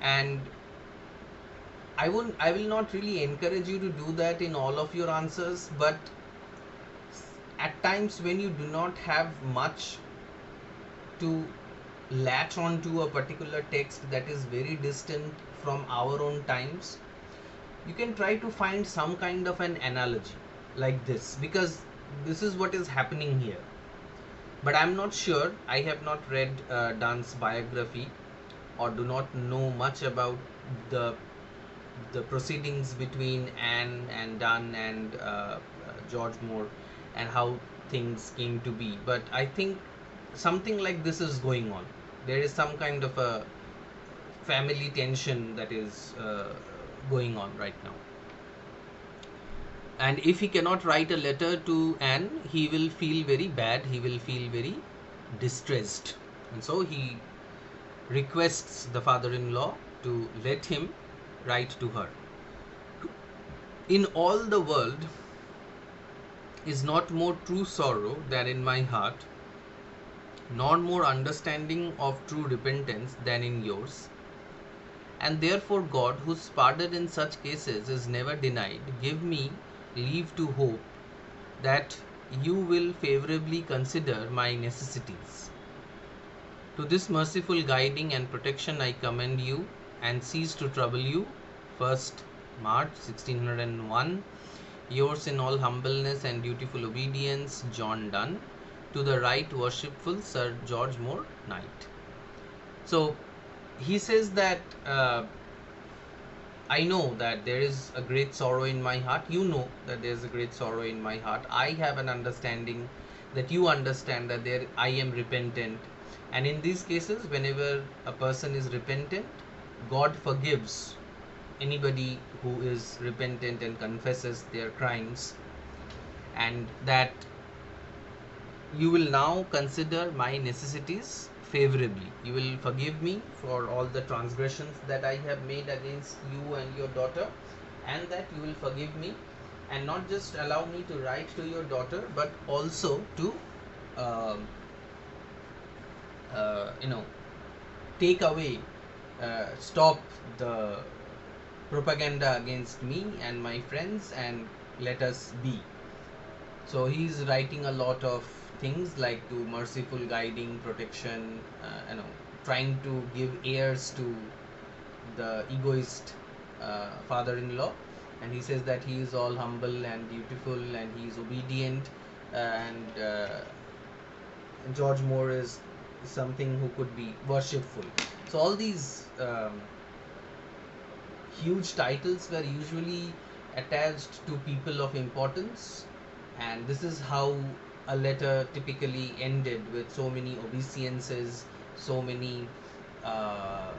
and I will not really encourage you to do that in all of your answers, but at times when you do not have much to latch on to a particular text that is very distant from our own times, you can try to find some kind of an analogy like this, because this is what is happening here. But I'm not sure, I have not read Donne's biography, or do not know much about the proceedings between Anne and Donne and George Moore, and how things came to be. But I think something like this is going on. There is some kind of a family tension that is going on right now. And if he cannot write a letter to Anne, he will feel very bad, he will feel very distressed. And so he requests the father-in-law to let him write to her. In all the world is not more true sorrow than in my heart, nor more understanding of true repentance than in yours. And therefore, God, whose pardon in such cases is never denied, give me leave to hope that you will favorably consider my necessities. To this merciful guiding and protection I commend you, and cease to trouble you. 1st March 1601. Yours in all humbleness and dutiful obedience, John Donne. To the right worshipful Sir George Moore, Knight. So he says that I know that there is a great sorrow in my heart. You know that there is a great sorrow in my heart. I have an understanding that you understand that there I am repentant. And in these cases, whenever a person is repentant, God forgives anybody who is repentant and confesses their crimes, and that you will now consider my necessities favorably. You will forgive me for all the transgressions that I have made against you and your daughter, and that you will forgive me and not just allow me to write to your daughter, but also to, um, you know, take away, stop the propaganda against me and my friends, and let us be. So he's writing a lot of things like to merciful guiding, protection, trying to give ears to the egoist father-in-law, and he says that he is all humble and beautiful and he is obedient, and George Moore is something who could be worshipful. So all these huge titles were usually attached to people of importance, and this is how a letter typically ended, with so many obeisances, so many uh,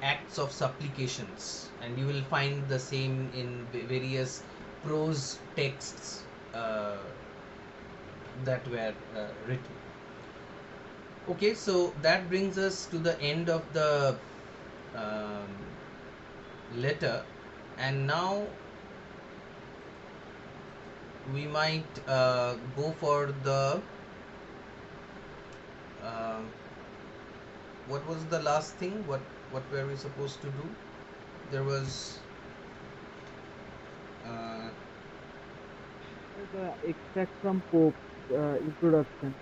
acts of supplications, and you will find the same in various prose texts that were written. Okay, so that brings us to the end of the um, letter, and now we might go for the uh, what was the last thing, what were we supposed to do? There was uh, The extract from Pope introduction.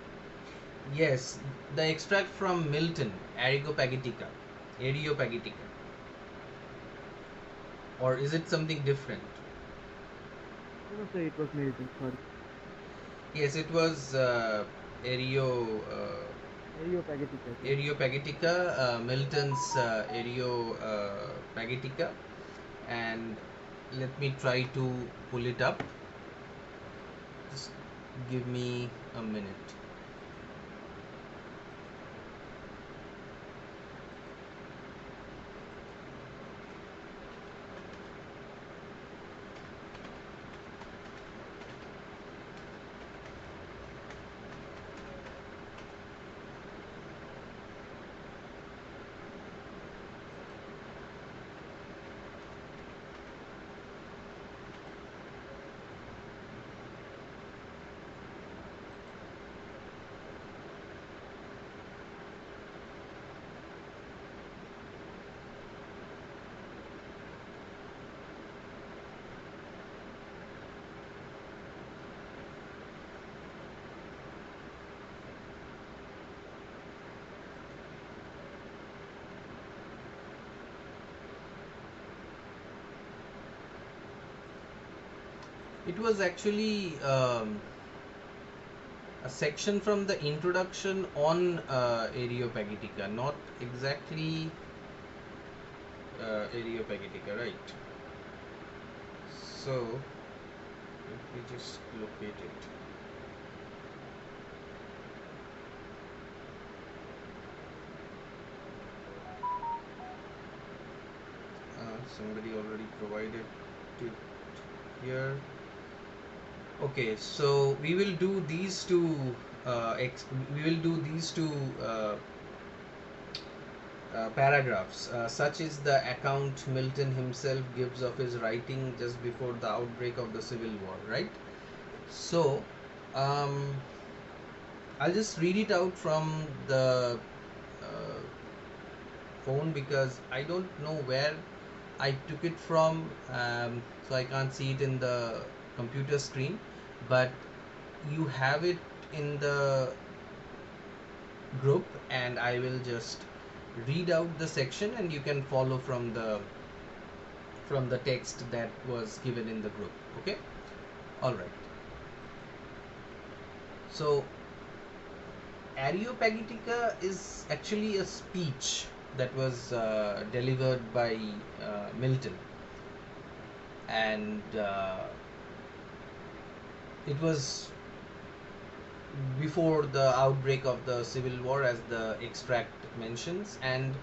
yes, the extract from Milton, Areopagitica, or is it something different? No, no, sir, it was Milton. Sorry, Yes, it was Areo Areopagitica, sir. Areopagitica, Milton's Areopagitica, and let me try to pull it up. Just give me a minute. It was actually a section from the introduction on Areopagitica, not exactly Areopagitica, right? So let me just locate it. Somebody already provided it here. Okay, so we will do these two. We will do these two paragraphs. Such is the account Milton himself gives of his writing just before the outbreak of the Civil War. Right. So Um, I'll just read it out from the uh, phone because I don't know where I took it from, so I can't see it in the computer screen. But you have it in the group, and I will just read out the section, and you can follow from the text that was given in the group. Okay, all right. So Areopagitica is actually a speech that was delivered by Milton, and it was before the outbreak of the civil war, as the extract mentions. And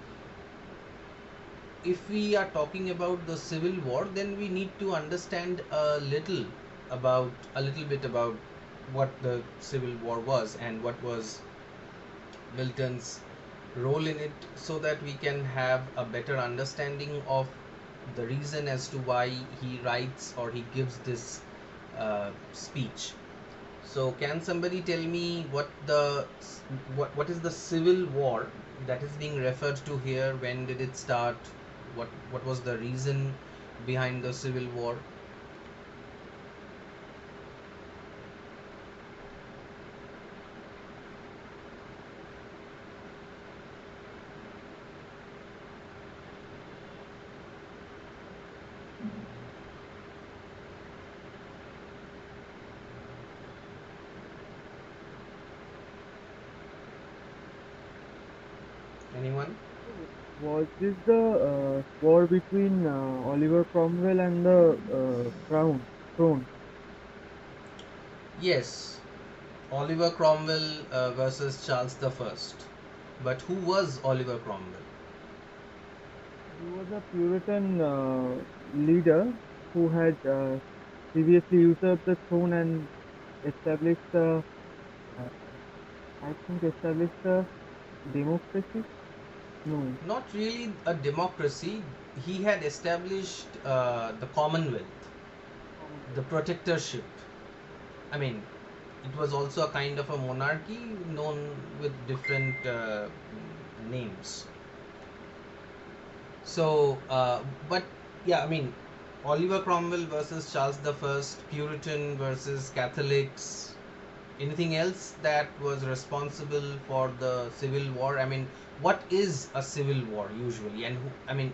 if we are talking about the civil war, then we need to understand a little bit about what the civil war was and what was Milton's role in it, so that we can have a better understanding of the reason as to why he writes or he gives this speech. So, can somebody tell me what is the civil war that is being referred to here? When did it start? What was the reason behind the civil war? Anyone? So, was this the war between Oliver Cromwell and the throne? Yes, Oliver Cromwell versus Charles the First. But who was Oliver Cromwell? He was a Puritan leader who had previously usurped the throne and established uh, I think established a democracy. No, Not really a democracy. He had established the Commonwealth, the Commonwealth. protectorship. I mean, it was also a kind of a monarchy known with different names. So, but yeah, I mean, Oliver Cromwell versus Charles the First, Puritan versus Catholics. Anything else that was responsible for the Civil War? I mean, what is a civil war usually? And who, I mean,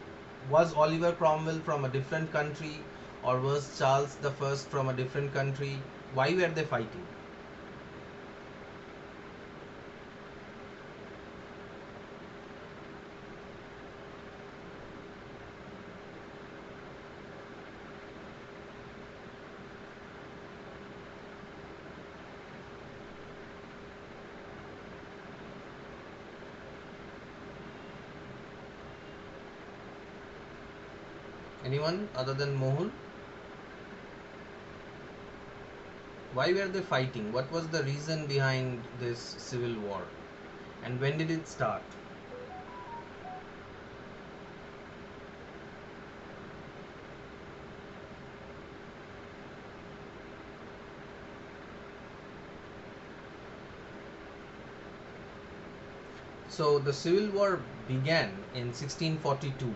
was Oliver Cromwell from a different country, or was Charles the First from a different country? Why were they fighting? Anyone other than Mohul? Why were they fighting? What was the reason behind this civil war? And when did it start? So the civil war began in 1642,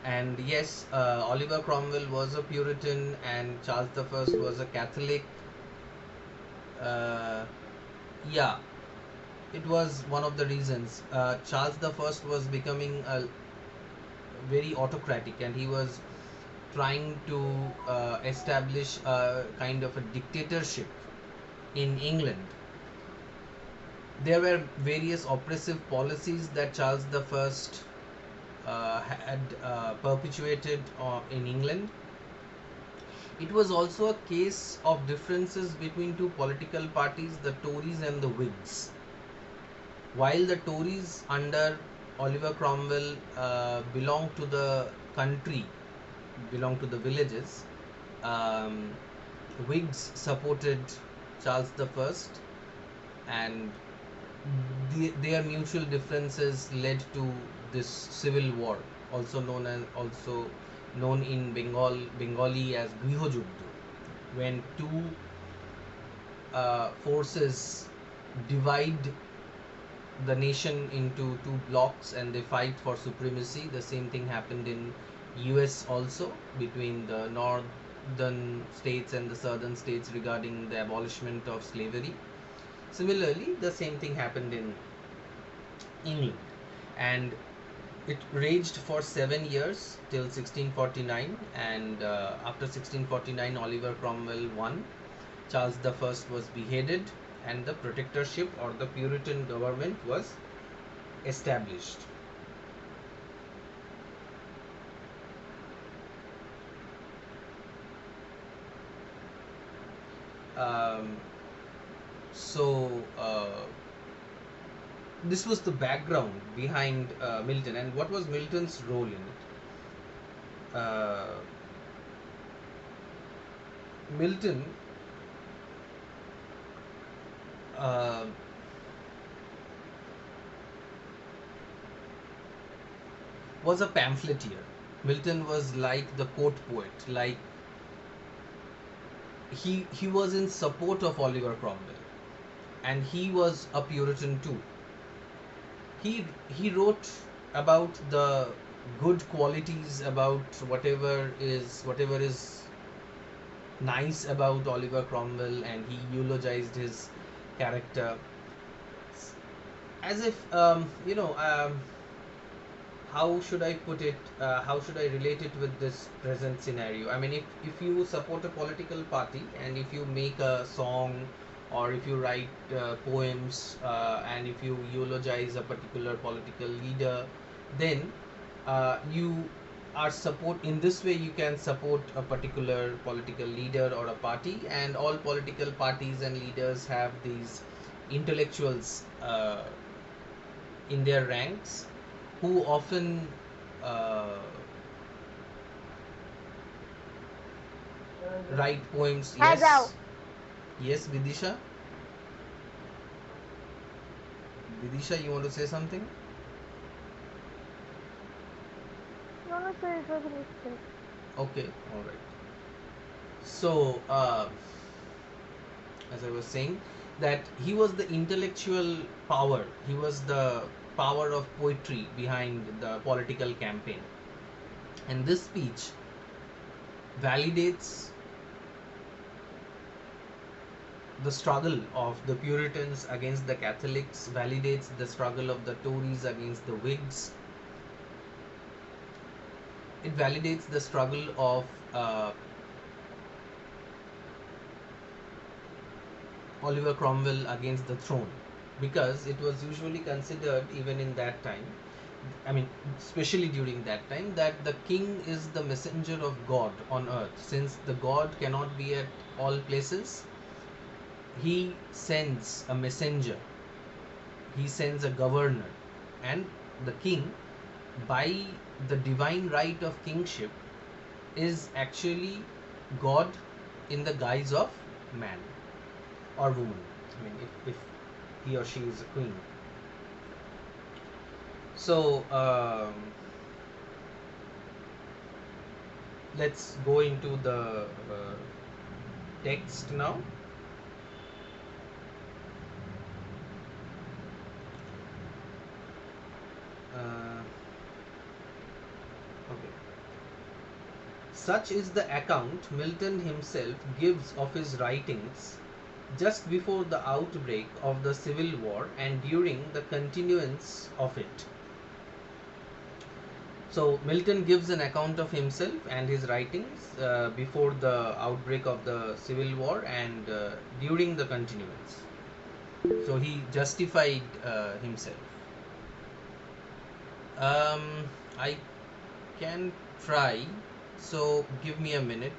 and yes, Oliver Cromwell was a Puritan and Charles the First was a Catholic. Uh, yeah, it was one of the reasons. Charles the First was becoming a very autocratic, and he was trying to establish a kind of a dictatorship in England. There were various oppressive policies that Charles the First had perpetuated in England. It was also a case of differences between two political parties, the Tories and the Whigs. While the Tories under Oliver Cromwell belonged to the country, belonged to the villages, um, Whigs supported Charles the First, and their mutual differences led to this civil war, also known in Bengali as Grihojuddha, when two forces divide the nation into two blocks and they fight for supremacy. The same thing happened in US also, between the northern states and the southern states regarding the abolishment of slavery. Similarly, the same thing happened in England, and it raged for 7 years till 1649. And after 1649, Oliver Cromwell won. Charles the First was beheaded, and the protectorship or the Puritan government was established. Um, so this was the background behind Milton, and what was Milton's role in it? Milton uh, was a pamphleteer. Milton was like the court poet. Like he was in support of Oliver Cromwell, and he was a Puritan too. He wrote about the good qualities, about whatever is nice about Oliver Cromwell, and he eulogized his character as if how should I put it? How should I relate it with this present scenario? I mean, if you support a political party and if you make a song or if you write poems and if you eulogize a particular political leader, then you are support in this way you can support a particular political leader or a party, and all political parties and leaders have these intellectuals in their ranks who often uh, write poems. Yes, yes, Vidisha, you want to say something? No, sir, it was a mistake. Okay, all right. So as I was saying, that he was the intellectual power, he was the power of poetry behind the political campaign, and this speech validates the struggle of the Puritans against the Catholics, validates the struggle of the Tories against the Whigs. It validates the struggle of Oliver Cromwell against the throne, because it was usually considered, even in that time, I mean, especially during that time, that the king is the messenger of God on earth. Since the God cannot be at all places, he sends a messenger, he sends a governor, and the king, by the divine right of kingship, is actually God in the guise of man or woman. I mean, if he or she is a queen. So let's go into the text now. Okay. Such is the account Milton himself gives of his writings just before the outbreak of the Civil War and during the continuance of it. So Milton gives an account of himself and his writings before the outbreak of the Civil War and during the continuance. So he justified himself. I can try. So give me a minute.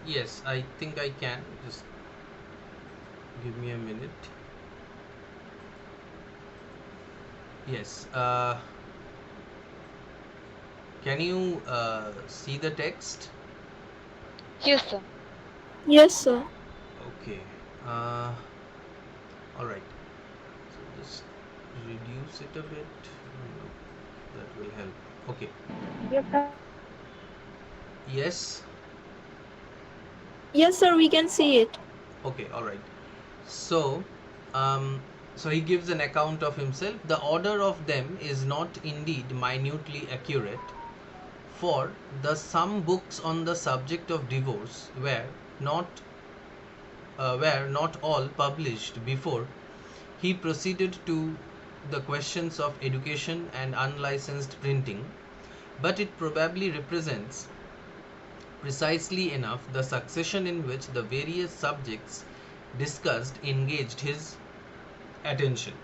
Yes, I think I can. Just give me a minute. Yes. Can you see the text? Yes, sir. Yes, sir. Okay. Uh, all right. So just reduce it a bit. No, that will help. Okay. Yes, sir. Yes. Yes, sir, we can see it. Okay. All right. So, um, so he gives an account of himself. The order of them is not indeed minutely accurate, for the some books on the subject of divorce not were not all published before he proceeded to the questions of education and unlicensed printing, but it probably represents precisely enough the succession in which the various subjects discussed engaged his attention.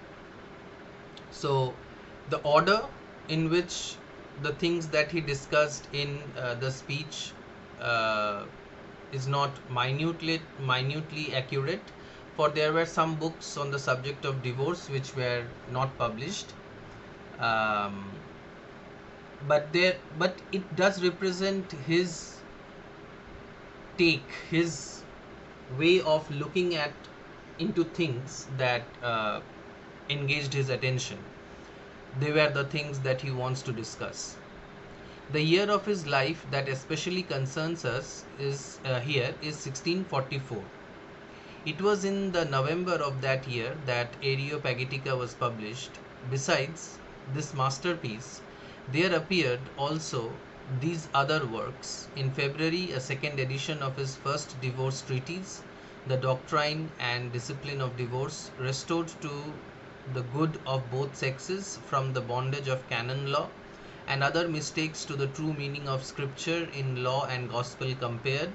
So, the order in which the things that he discussed in the speech uh, is not minutely accurate, for there were some books on the subject of divorce which were not published, um, but it does represent his take, his way of looking at into things that engaged his attention. They were the things that he wants to discuss. The year of his life that especially concerns us is 1644. It was in the November of that year that Areopagitica was published. Besides this masterpiece, there appeared also these other works. In February, a second edition of his first divorce treatise, The Doctrine and Discipline of Divorce, restored to the good of both sexes from the bondage of canon law, and other mistakes to the true meaning of Scripture in law and gospel compared,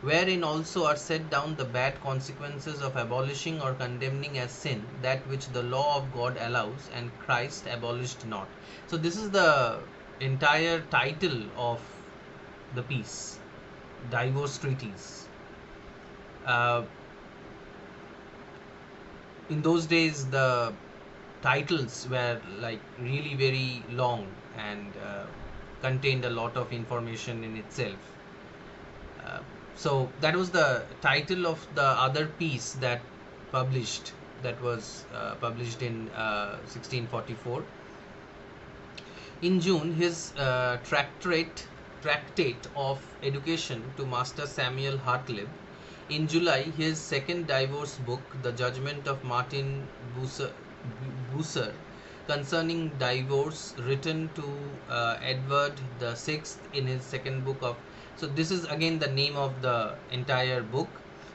wherein also are set down the bad consequences of abolishing or condemning as sin that which the law of God allows and Christ abolished not. So, this is the entire title of the piece, Divorce Treatise. Uh, in those days, the titles were like really very long and contained a lot of information in itself. Uh, so that was the title of the other piece published that was published in 1644. In June, his tractate of education to Master Samuel Hartlib. In July, his second divorce book, The Judgment of Martin Bucer concerning divorce, written to Edward the Sixth in his second book of. So this is again the name of the entire book.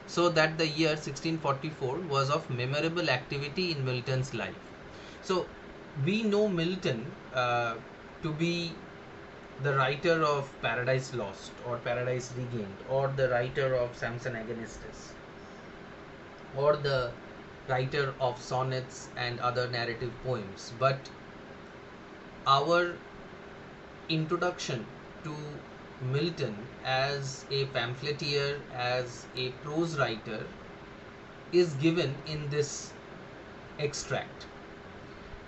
So that the year 1644 was of memorable activity in Milton's life. So we know Milton to be the writer of Paradise Lost or Paradise Regained, or the writer of Samson Agonistes, or the writer of sonnets and other narrative poems. But our introduction to Milton as a pamphleteer, as a prose writer, is given in this extract.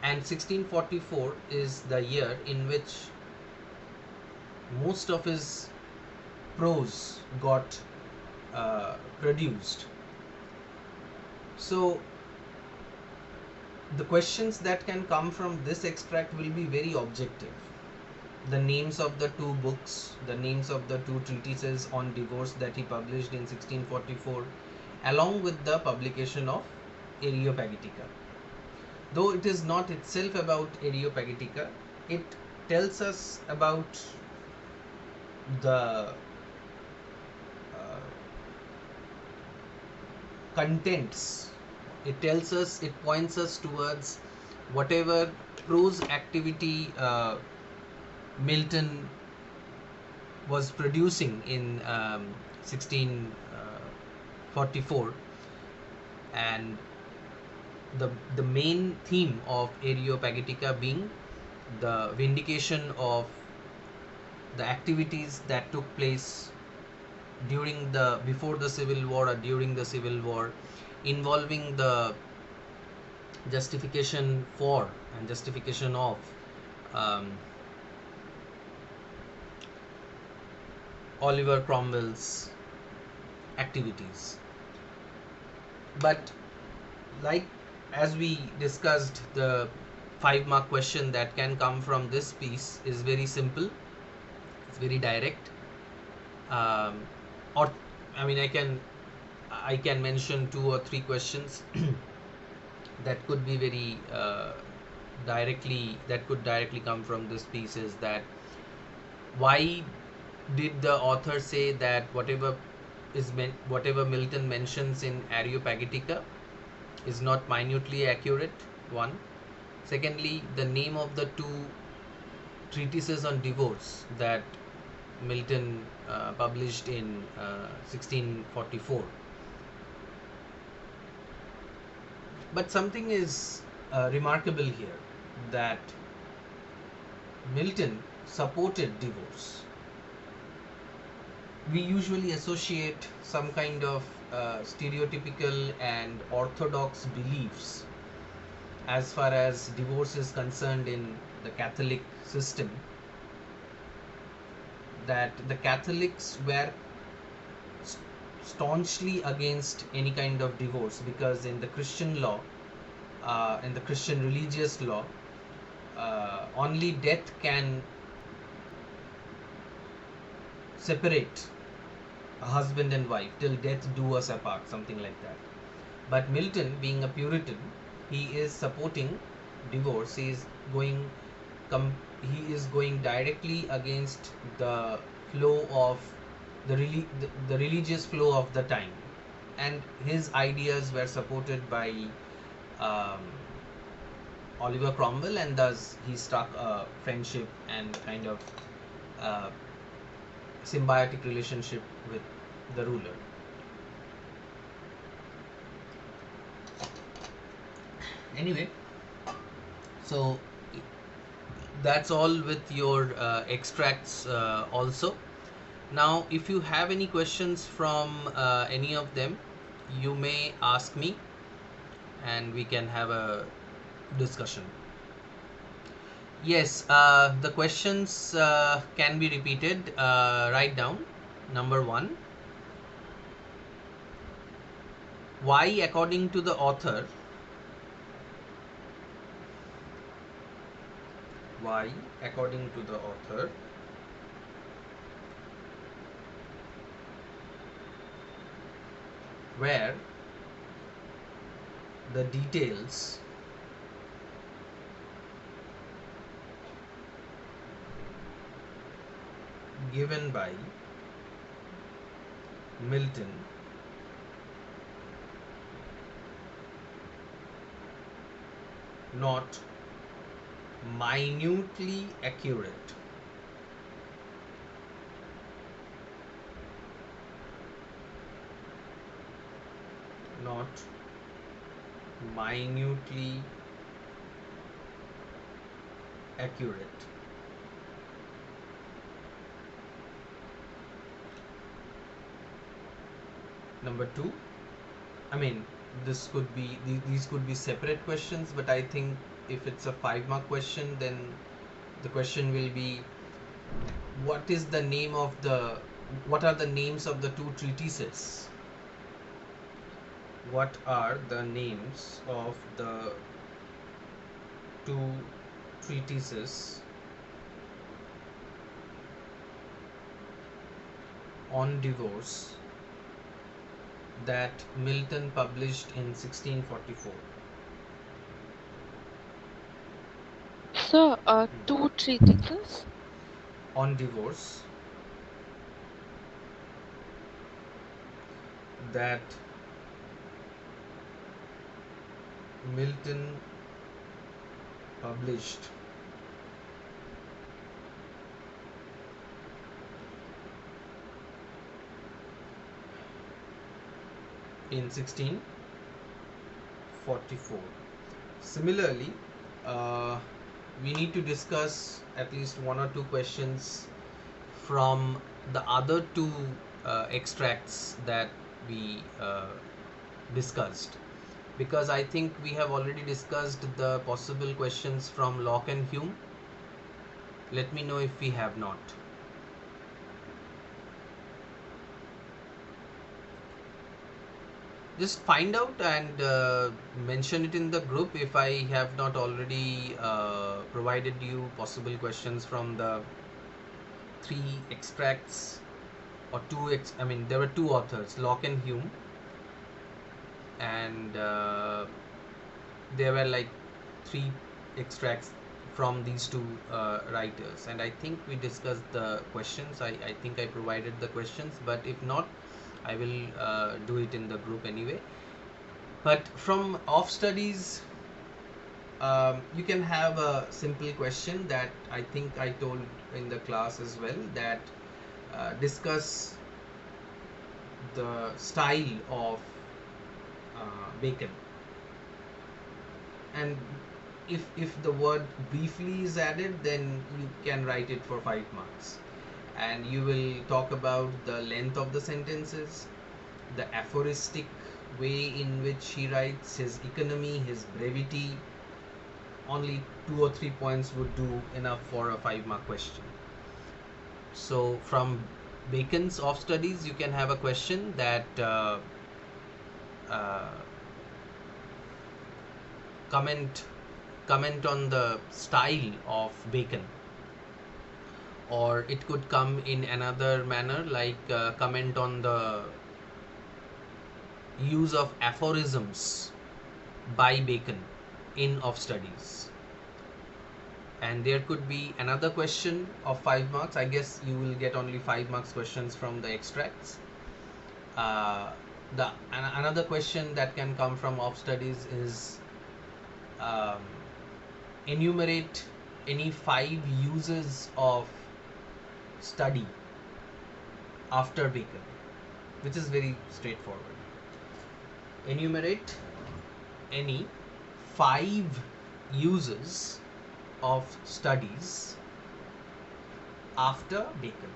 And 1644 is the year in which most of his prose got produced. So, the questions that can come from this extract will be very objective. The names of the two books, the names of the two treatises on divorce that he published in 1644, along with the publication of Areopagitica. Though it is not itself about Areopagitica, it tells us about the contents. It tells us, it points us towards whatever prose activity Milton was producing in 1644, and the main theme of Areopagitica being the vindication of the activities that took place before the Civil War or during the Civil War, involving the justification for and justification of um, Oliver Cromwell's activities. But like as we discussed, the 5 mark question that can come from this piece is very simple, it's very direct. Or I mean, I can mention 2 or 3 questions that could be very that could directly come from this piece. Is that why did the author say that whatever Milton mentions in Areopagitica is not minutely accurate? One. Secondly, the name of the 2 treatises on divorce that Milton published in 1644. But something is remarkable here, that Milton supported divorce. We usually associate some kind of stereotypical and orthodox beliefs as far as divorce is concerned in the Catholic system, that the Catholics were staunchly against any kind of divorce, because in the Christian law, in the Christian religious law, only death can separate a husband and wife, till death do us apart, something like that. But Milton, being a Puritan, he is supporting divorce. He is going directly against the flow of the religious flow of the time, and his ideas were supported by um, Oliver Cromwell, and thus he struck a friendship and kind of uh, symbiotic relationship with the ruler. Anyway, so that's all with your extracts also. Now, if you have any questions from any of them, you may ask me and we can have a discussion. Yes, the questions can be repeated. Write down. Number 1. Why, according to the author, were the details given by Milton not minutely accurate? Not minutely accurate. Number 2, I mean, these could be separate questions, but I think if it's a 5-mark question, then the question will be, what are the names of the 2 treatises? What are the names of the 2 treatises on divorce that Milton published in 1644? So, 2 treatises? On divorce that Milton published in 1644. Similarly, we need to discuss at least 1 or 2 questions from the other 2 extracts that we discussed, because I think we have already discussed the possible questions from Locke and Hume. Let me know if we have not. Just find out and mention it in the group if I have not already provided you possible questions from the three extracts or I mean, there were two authors, Locke and Hume, and there were like three extracts from these two writers, and I think we discussed the questions. I think I provided the questions, but if not, I will do it in the group anyway. But from off studies, you can have a simple question that I think I told in the class as well, that discuss the style of Bacon, and if the word briefly is added, then you can write it for 5 marks, and you will talk about the length of the sentences, the aphoristic way in which he writes, his economy, his brevity. Only 2 or 3 points would do enough for a 5-mark question. So from Bacon's off studies, you can have a question that comment on the style of Bacon, or it could come in another manner, like comment on the use of aphorisms by Bacon in off studies. And there could be another question of 5 marks. I guess you will get only 5 marks questions from the extracts. Another question that can come from off studies is enumerate any 5 uses of study after Bacon, which is very straightforward. Enumerate any 5 uses of studies after Bacon.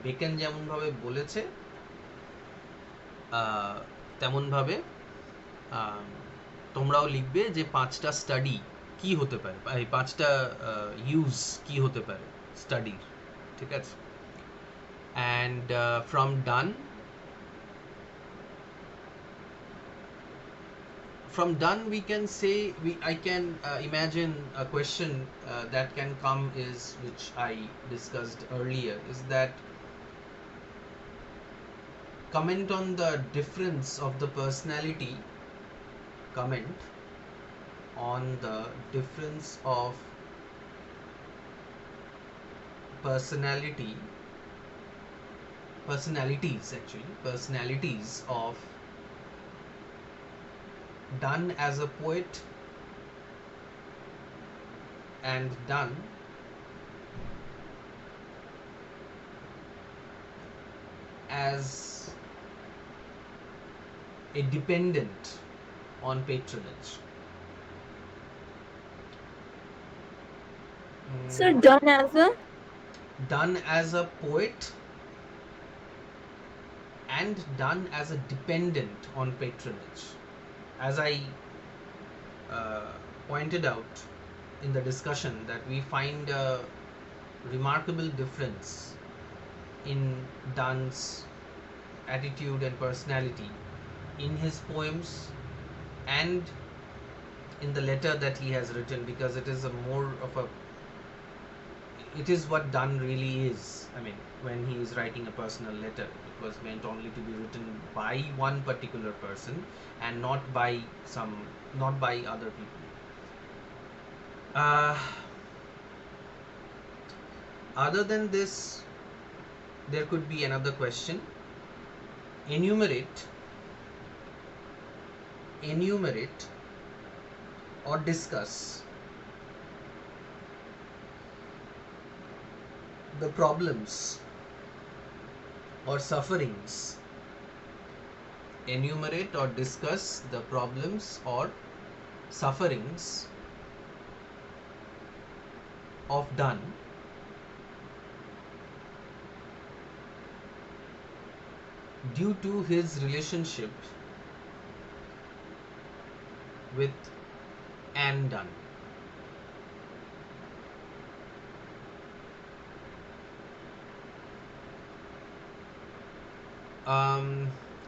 Bacon যেমন ভাবে বলেছে তেমন ভাবে তোমরাও লিখবে যে 5টা study কি হতে পারে, এই 5টা ইউজ কি হতে পারে স্টাডির, ঠিক আছে? And from Donne we can say, I can imagine a question that can come is, which I discussed earlier, is that comment on the difference of the personality, comment on the difference of personalities of Donne as a poet and Donne as a dependent on patronage. Sir, Donne as a poet and Donne as a dependent on patronage. As I pointed out in the discussion, that we find a remarkable difference in Donne's attitude and personality in his poems and in the letter that he has written, because it is it is what Donne really is. I mean, when he is writing a personal letter, it was meant only to be written by one particular person and not by other people. Other than this, there could be another question. Enumerate or discuss the problems or sufferings. Enumerate or discuss the problems or sufferings of Donne due to his relationship with Anne Donne.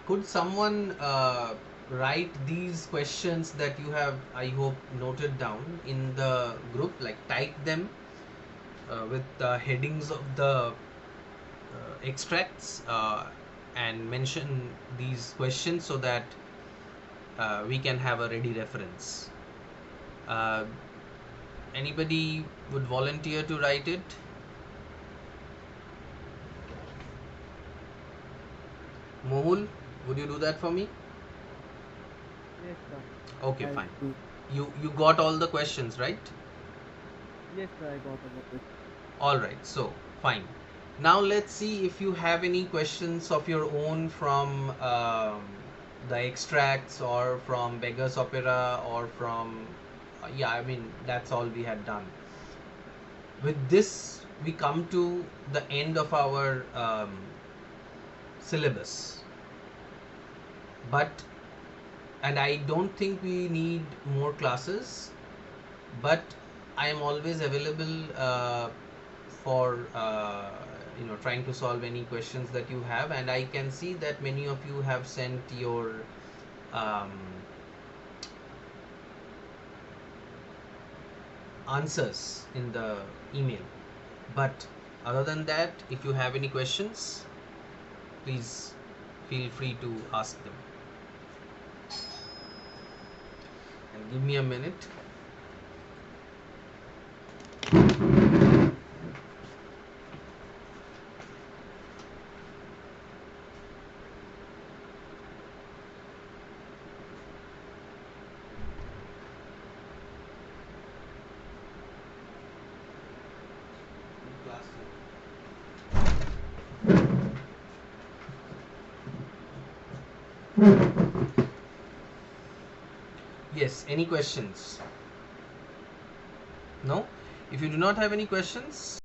Could someone write these questions that you have, I hope, noted down in the group, like type them with the headings of the extracts, and mention these questions so that we can have a ready reference. Uh, Anybody would volunteer to write it? Mohul, would you do that for me? Yes, sir. Okay, I'll fine. do. You got all the questions, right? Yes, sir, I got all of it. All right, so fine. Now let's see if you have any questions of your own from the extracts or from Beggar's Opera or from yeah, I mean that's all we had done. With this, we come to the end of our syllabus. But and I don't think we need more classes, but I am always available for trying to solve any questions that you have, and I can see that many of you have sent your um, answers in the email. But other than that, if you have any questions, please feel free to ask them. And give me a minute. Yes, any questions? No? If you do not have any questions,